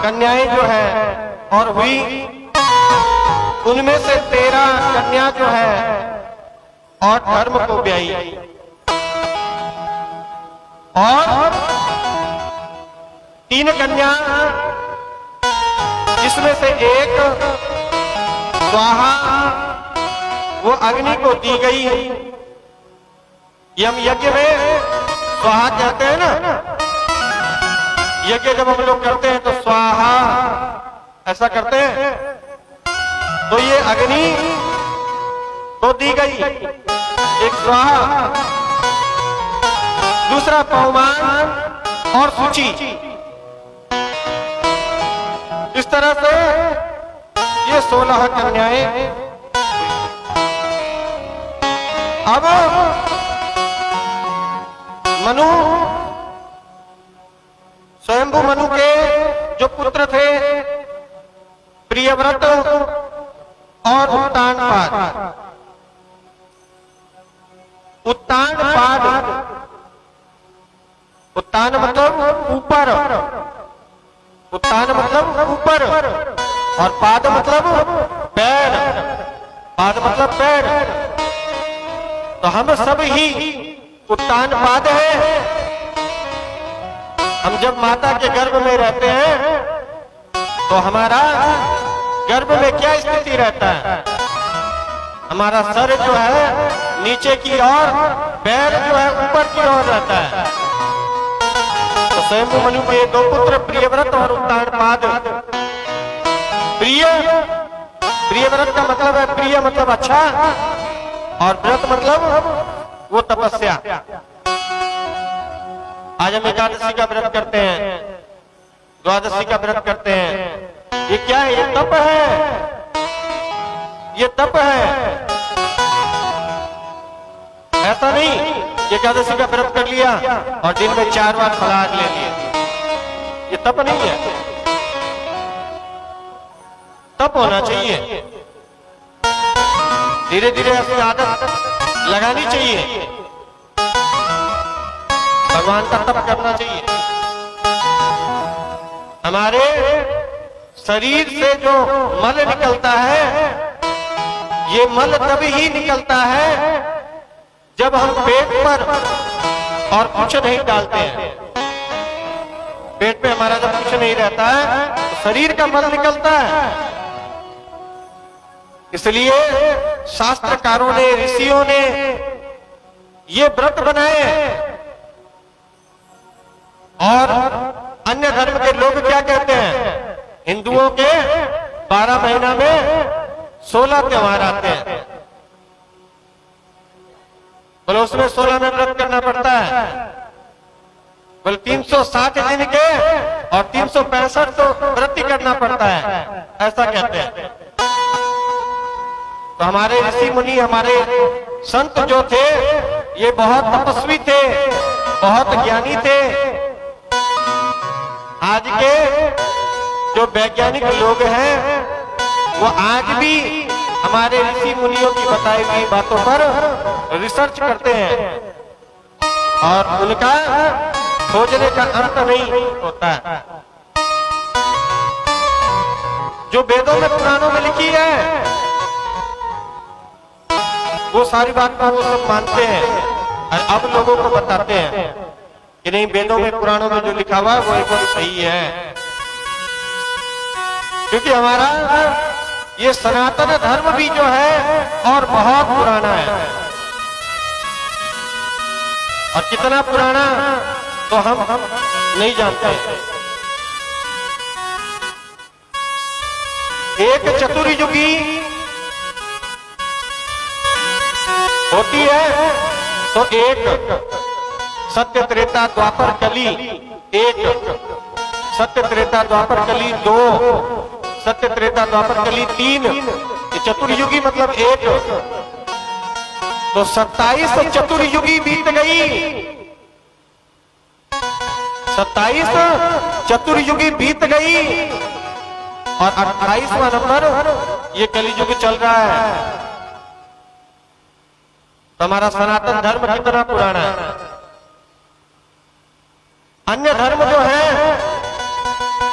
Speaker 3: कन्याएं जो है और हुई, उनमें से 13 कन्या जो है और धर्म को ब्याई, और 3 कन्या, जिसमें से एक स्वाहा वो अग्नि को दी गई। यम यज्ञ में स्वाहा कहते हैं ना, यज्ञ जब हम लोग करते हैं तो स्वाहा ऐसा करते हैं, तो ये अग्नि तो दी गई, एक स्वाहा, दूसरा पवमान और सूची। इस तरह से ये 16 कन्याएं। अब मनु, स्वयंभू मनु के जो पुत्र थे प्रियव्रत और उत्तानपाद। उत्तानपाद, उत्तान मतलब ऊपर, उत्तान मतलब ऊपर, और पाद मतलब पैर, पाद मतलब पैर। तो हम सब ही उत्तानपाद हैं। हम जब माता के गर्भ में रहते हैं तो हमारा गर्भ में क्या स्थिति रहता है, हमारा सर जो है नीचे की ओर, पैर जो है ऊपर की ओर रहता है। तो स्वयंभू मनु के 2 पुत्र प्रियव्रत और उत्तानपाद। प्रियव्रत का मतलब है, प्रिय मतलब अच्छा, और व्रत मतलब वो तपस्या। आज हम एकादशी का व्रत करते हैं, द्वादशी का व्रत करते हैं, ये क्या है? ये तप है, ये तप है। ऐसा नहीं कि एकादशी का व्रत कर लिया और दिन में 4 बार फलाहार ले लिया, ये तप नहीं है। तप होना चाहिए, धीरे धीरे अपनी आदत लगानी चाहिए, भगवान का तप करना चाहिए। हमारे शरीर से जो मल निकलता है, ये मल तभी ही निकलता है जब हम पेट पर और कुछ नहीं डालते हैं। पेट पे हमारा जब कुछ नहीं रहता है तो शरीर का मल निकलता है। इसलिए शास्त्रकारों ने, ऋषियों ने ये व्रत बनाए। और अन्य धर्म के लोग क्या कहते हैं, हिंदुओं के 12 महीना में 16 त्योहार आते हैं, बोले उसमें 16 में व्रत करना पड़ता है, बोले 360 दिन के और 365 तो व्रत ही करना पड़ता है, ऐसा कहते हैं। तो हमारे ऋषि मुनि, हमारे संत जो थे, ये बहुत तपस्वी थे, बहुत ज्ञानी थे। आज के जो वैज्ञानिक लोग हैं वो आज भी हमारे ऋषि मुनियों की बताई गई बातों पर रिसर्च करते हैं और उनका खोजने का अंत नहीं होता है। जो वेदों में, पुराणों में लिखी है, वो सारी बात को वो सब मानते हैं और अब लोगों को बताते हैं कि नहीं, वेदों में, पुराणों में जो लिखा हुआ है वो एकदम सही है। क्योंकि हमारा ये सनातन धर्म भी जो है और बहुत पुराना है, और कितना पुराना तो हम नहीं जानते। एक चतुर्युगी होती है तो एक सत्य त्रेता द्वापर कली, एक सत्य त्रेता द्वापर कली, 2 सत्य त्रेता द्वापर कली, 3 ये चतुर्युगी मतलब एक। तो 27 चतुर्युगी बीत गई, 27 चतुर्युगी बीत गई और 28वां नंबर ये कलियुग चल रहा है। तो हमारा सनातन धर्म कितना पुराना है। अन्य धर्म जो है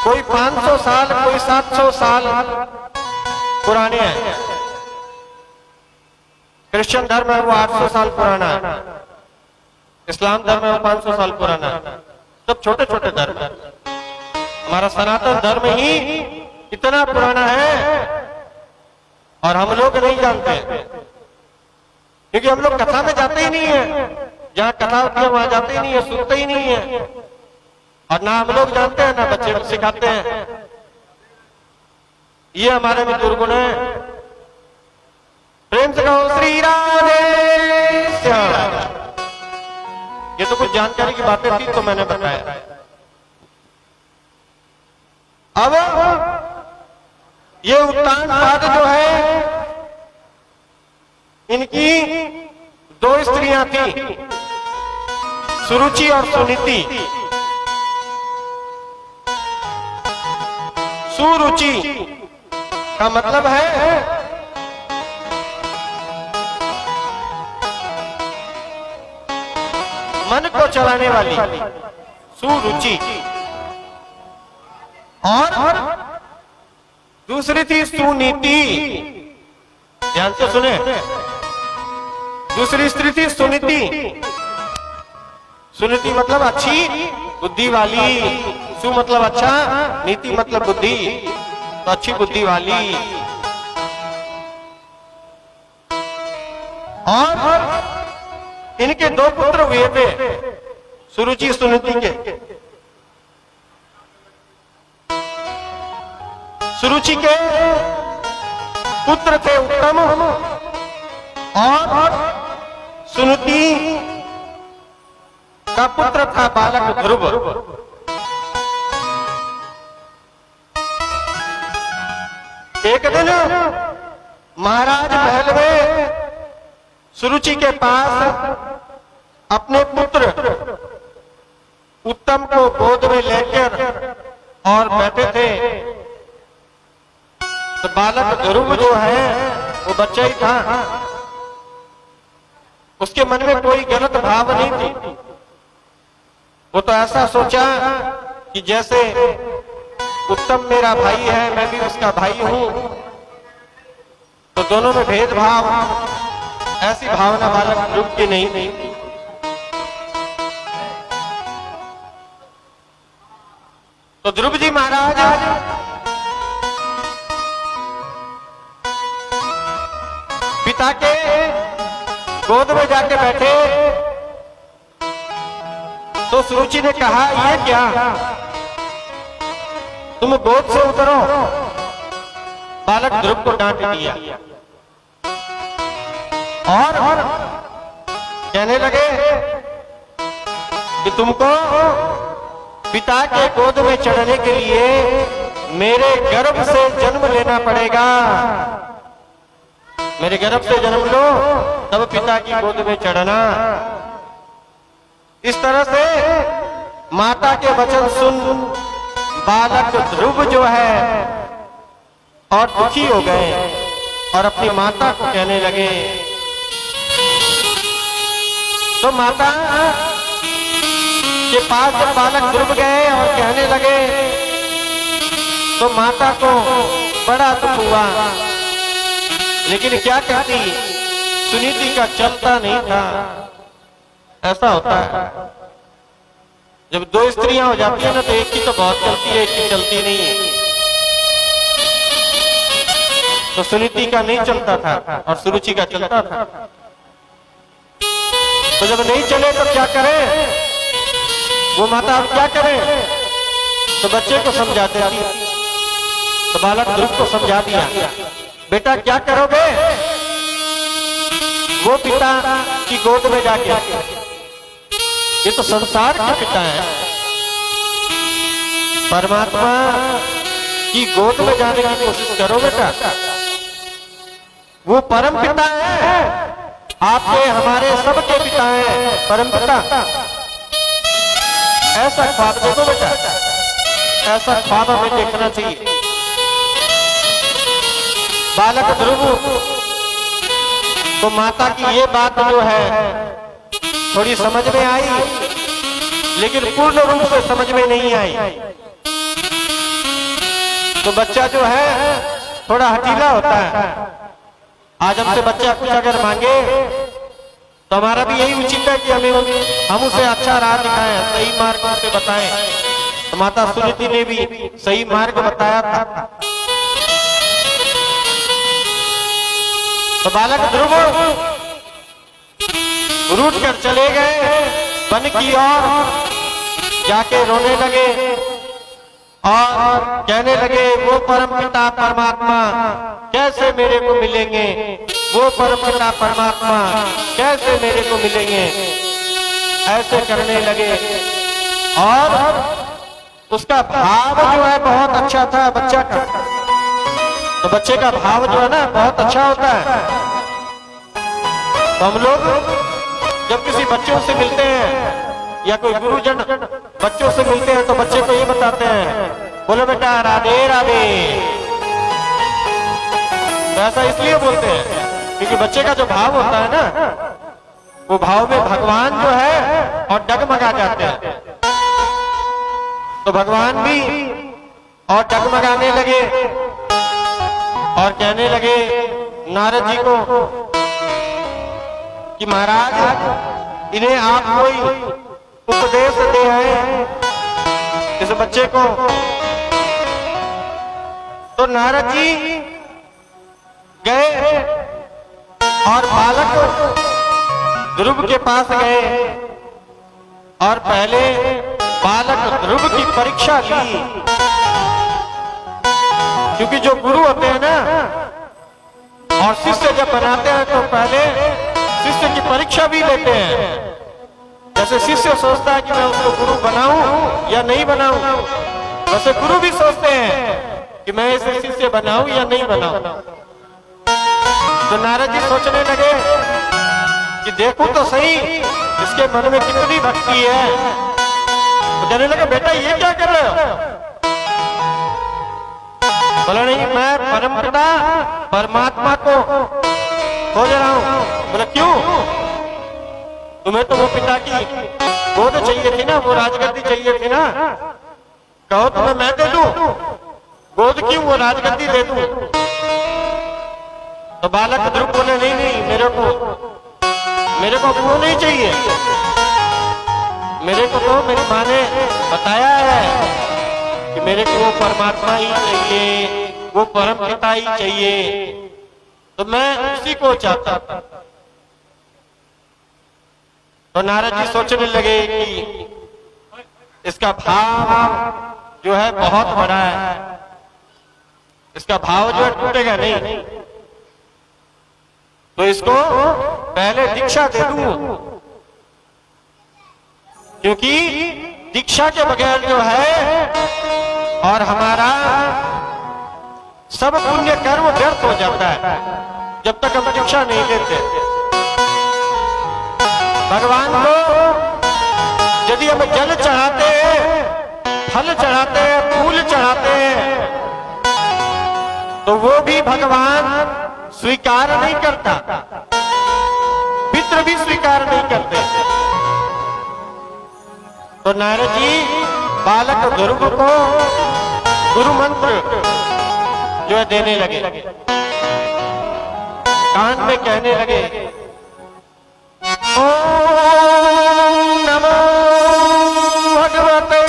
Speaker 3: कोई 500 साल, कोई 700 साल पुराने हैं। क्रिश्चियन धर्म है वो 800 साल पुराना है, इस्लाम धर्म है वो 500 साल पुराना है, सब छोटे छोटे धर्म है। हमारा सनातन धर्म ही इतना पुराना है और हम लोग नहीं जानते, क्योंकि हम लोग कथा में जाते ही नहीं है। जहां कथा होती है वहां जाते ही नहीं है, सुनते ही नहीं है, और ना हम लोग जानते हैं ना बच्चे को सिखाते हैं। ये हमारे में दुर्गुण है। प्रेम से कहो श्री राधे श्याम। ये तो कुछ जानकारी की बातें थी तो मैंने बताया। अब ये उत्तान पाद जो है, इनकी 2 स्त्रियां थी, सुरुचि और सुनीति। सुरुचि का मतलब है मन को चलाने वाली, सुरुचि। और दूसरी थी सुनीति। ध्यान से सुने, दूसरी स्त्री थी सुनीति। सुनीति मतलब अच्छी बुद्धि वाली, सु मतलब अच्छा, नीति मतलब बुद्धि, तो अच्छी बुद्धि वाली। और इनके 2 पुत्र हुए थे, सुरुचि सुनीति के। सुरुचि के पुत्र थे उत्तम और सुनीति का पुत्र था बालक ध्रुव। एक दिन महाराज महल में सुरुचि के पास अपने पुत्र उत्तम को गोद में लेकर और बैठे थे। तो बालक ध्रुव जो है वो बच्चा ही था, उसके मन में कोई गलत भाव नहीं थी। वो तो ऐसा सोचा कि जैसे उत्तम मेरा भाई है, मैं भी उसका भाई हूं, तो दोनों में भेदभाव, ऐसी भावना बालक ध्रुव की नहीं थी। तो ध्रुव जी महाराज पिता के गोद में जाके बैठे। तो सुरुचि ने कहा, ये क्या, तुम गोद से उतरो। बालक ध्रुव को डांट दिया और कहने लगे कि तुमको पिता के गोद में चढ़ने के लिए मेरे गर्भ से जन्म लेना पड़ेगा। मेरे गर्भ से जन्म लो, तब पिता की गोद में चढ़ना। इस तरह से माता के वचन सुन बालक ध्रुव जो है और दुखी हो गए और अपनी माता को कहने लगे। तो माता के पास जब बालक ध्रुव गए और कहने लगे, तो माता को बड़ा दुख हुआ, लेकिन क्या कहती, सुनीति का चलता नहीं था। ऐसा होता है, जब दो स्त्रियां हो जाती है ना, तो एक की तो बहुत चलती है, एक की चलती नहीं है। तो सुनीति का नहीं चलता था और सुरुचि का चलता था। तो जब नहीं चले तो क्या करें, वो माता अब क्या करे, तो बच्चे को समझाते थी। तो बालक ध्रुव को समझा दिया, बेटा क्या करोगे, वो पिता की गोद में जाके, ये तो संसार के पिता है, परमात्मा की गोद में जाने की कोशिश करो बेटा। वो परम पिता है, आपके हमारे सबके पिता है, परम पिता। ऐसा ख्वाब देखो बेटा, ऐसा ख्वाब हमें देखना चाहिए। बालक ध्रुव तो माता की ये बात जो है थोड़ी समझ में आई, लेकिन पूर्ण रूप से समझ में नहीं आई। तो बच्चा जो है थोड़ा हठीला होता है। आज हमसे बच्चा कुछ अगर मांगे तो हमारा भी यही उचित है कि हम उसे अच्छा राह दिखाएं, सही मार्ग उसे बताएं। तो माता सुनीति ने भी सही मार्ग बताया था। तो बालक ध्रुव रूठ कर चले गए वन की ओर, जाके रोने लगे और कहने लगे, वो परम पिता परमात्मा कैसे मेरे को मिलेंगे, वो परम पिता परमात्मा कैसे मेरे को मिलेंगे, ऐसे करने लगे। और उसका भाव जो है बहुत अच्छा था बच्चा का। तो बच्चे का भाव जो है ना बहुत अच्छा होता है। तो हम लोग जब किसी बच्चों से मिलते हैं या कोई गुरुजन बच्चों से मिलते हैं, तो बच्चे को ये बताते हैं, बोलो बेटा राधे राधे। तो ऐसा इसलिए बोलते हैं क्योंकि बच्चे का जो भाव होता है ना, वो भाव में भगवान जो है और डगमगा जाते हैं। तो भगवान भी और डगमगाने लगे और कहने लगे नारद जी को कि महाराज इन्हें आप कोई उपदेश दे हैं इस बच्चे को। तो नारद जी गए और बालक ध्रुव के पास गए और पहले बालक ध्रुव की परीक्षा ली। क्योंकि जो गुरु होते हैं ना और शिष्य जब बनाते हैं तो पहले शिष्य की परीक्षा भी लेते हैं। जैसे शिष्य सोचता है कि मैं उसको गुरु बनाऊं या नहीं बनाऊं, वैसे गुरु भी सोचते हैं कि मैं इसे शिष्य बनाऊं या नहीं बनाऊं। तो नारद जी सोचने लगे कि देखूं तो सही इसके मन में कितनी भक्ति है। तो कहने लगे बेटा ये क्या कर रहे हो? बोला नहीं मैं परमपिता परमात्मा को खोज रहा हूं। बोला क्यों? तुम्हें तो वो पिता की गोद चाहिए थी ना, वो राजगद्दी चाहिए थी ना, कहो तुम्हें मैं दे दूं, गोद क्यों वो राजगद्दी दे दूं। तो बालक ध्रुव बोले नहीं नहीं मेरे को वो नहीं चाहिए, मेरे को तो मेरी माँ ने बताया है कि मेरे को वो परमात्मा ही चाहिए, वो परम पिता ही चाहिए, तो मैं उसी को चाहता था। तो नारद जी सोचने लगे कि इसका भाव जो है बहुत बड़ा है, इसका भाव जो है टूटेगा नहीं, तो इसको पहले दीक्षा दे दूं, क्योंकि दीक्षा के बगैर जो है और हमारा सब पुण्य कर्म व्यर्थ हो जाता है जब तक हम दीक्षा नहीं लेते। भगवान को यदि हम जल चढ़ाते हैं, फल चढ़ाते हैं, फूल चढ़ाते हैं, तो वो भी भगवान स्वीकार नहीं करता, पितृ भी स्वीकार नहीं करते। तो नारद जी बालक ध्रुव को गुरु मंत्र जो है देने लगे, कान में कहने लगे ओम नमो भगवते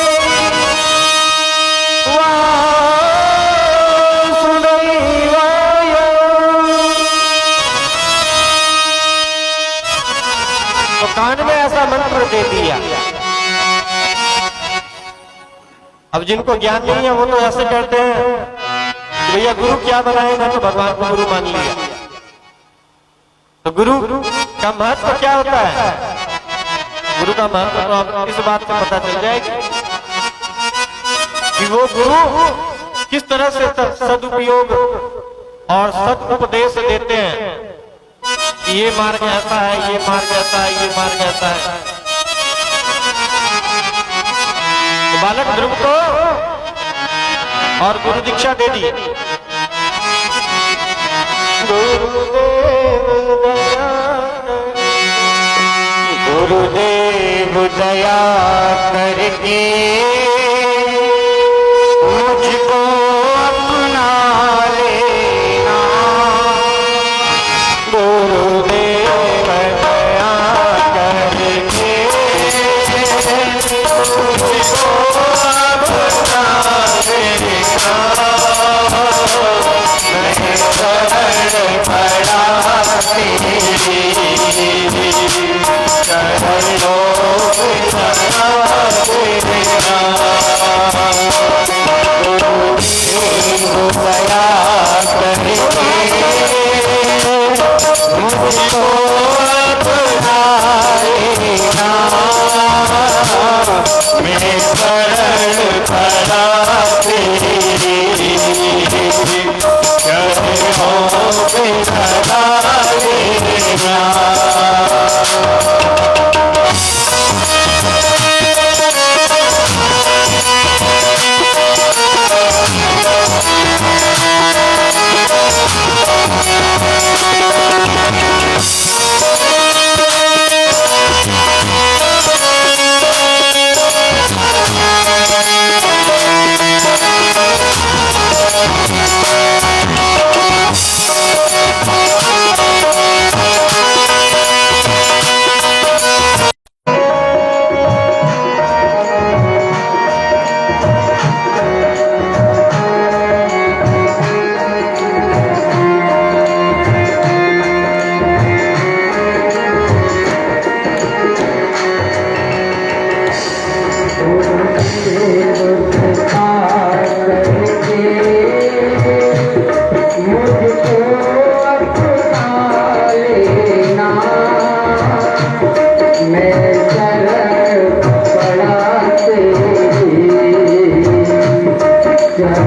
Speaker 3: वासुदेवाय। तो कान में ऐसा मंत्र दे दिया। अब जिनको ज्ञान नहीं है वो तो ऐसे करते हैं कि भैया गुरु क्या बनाए ना, तो भगवान को गुरु मान लिया। तो गुरु का महत्व क्या होता है? गुरु का महत्व तो आपको इस बात से पता चल जाएगी कि वो गुरु किस तरह से सदुपयोग और सदुपदेश देते हैं कि ये मार्ग ऐसा है, ये मार्ग ऐसा है, ये मार्ग ऐसा है। तो बालक ध्रुव को और गुरु दीक्षा दे दी। गुरुदेव दया करके मुझको अपना लेना, गुरुदेव दया करके मुझको अपना लेना, मैं शरण पड़ा मुझको मैं शरण पड़ा तेरी, चरणों पे सदा रहना।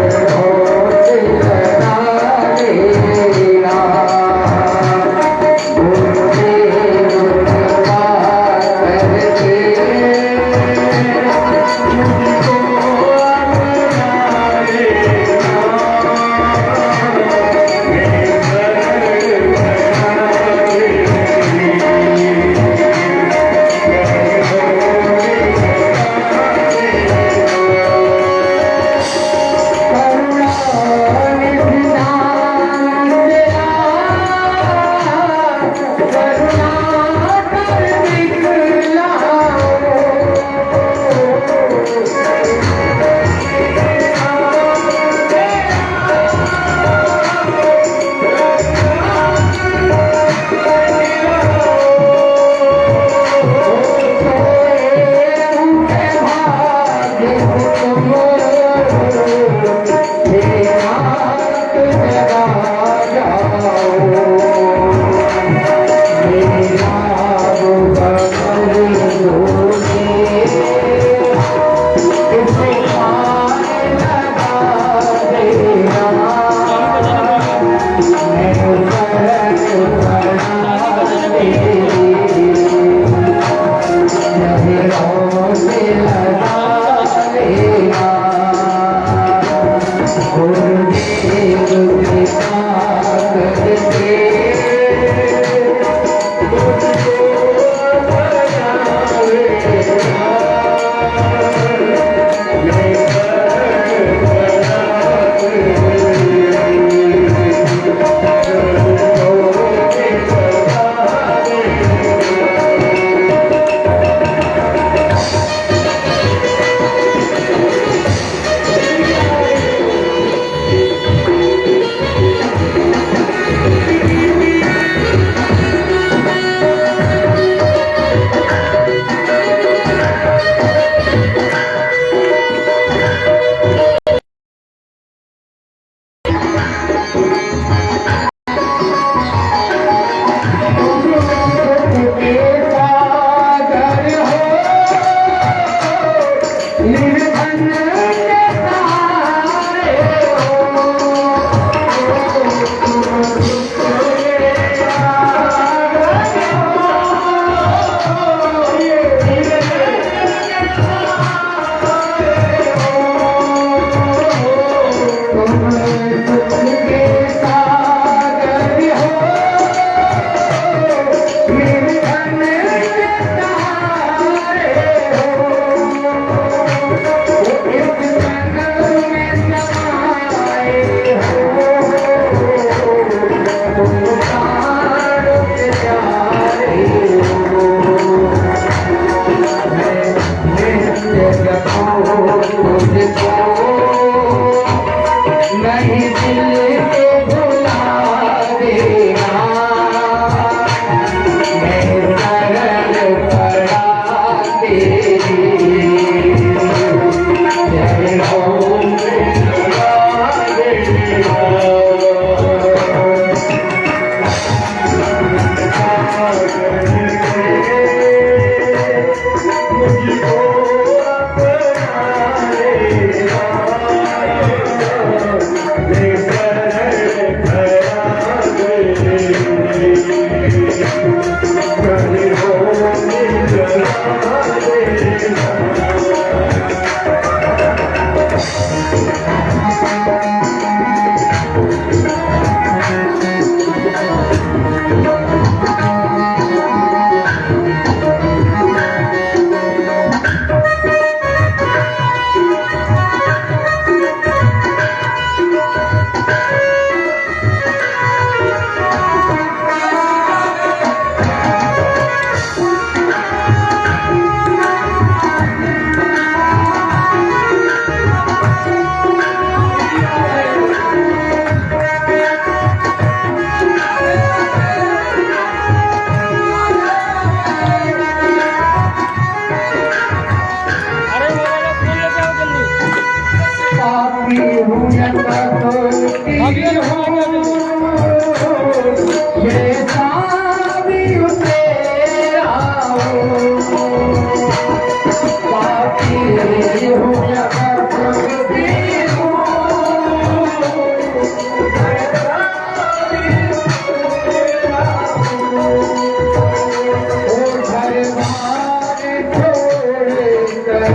Speaker 2: चरणों से लगा लेना।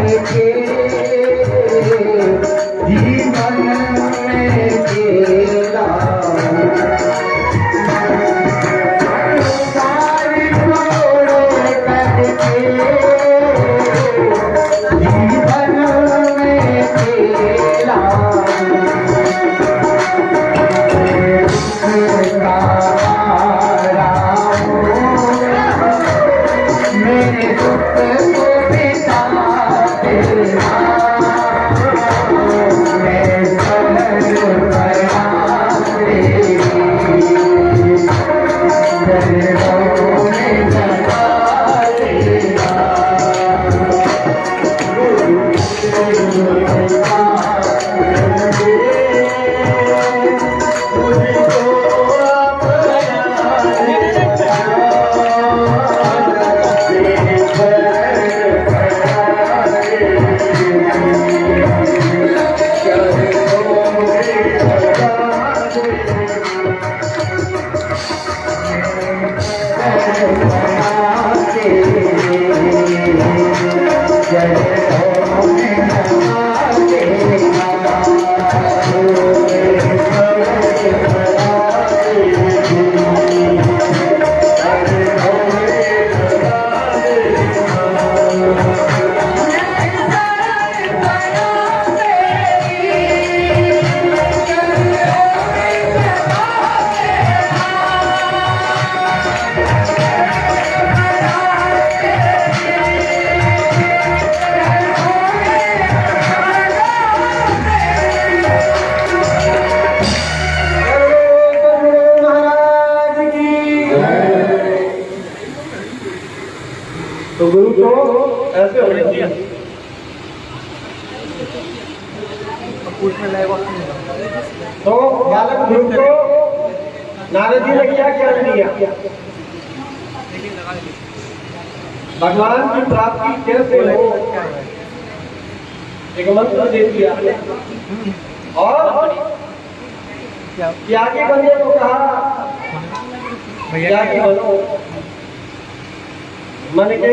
Speaker 1: करके जीवन में तेरा सारी छोड़ करके जीवन में तेरा मेरे दुख को बिता देना मैं सहन बना तेरी दर्दों में जगा देना तो गुरु तो ऐसे होने चाहिए। तो बालक ध्रुव को नारद जी ने क्या ज्ञान दिया? भगवान की प्राप्ति कैसे हो एक मंत्र दे दिया और त्यागी बनने को कहा। त्यागी बनो मन के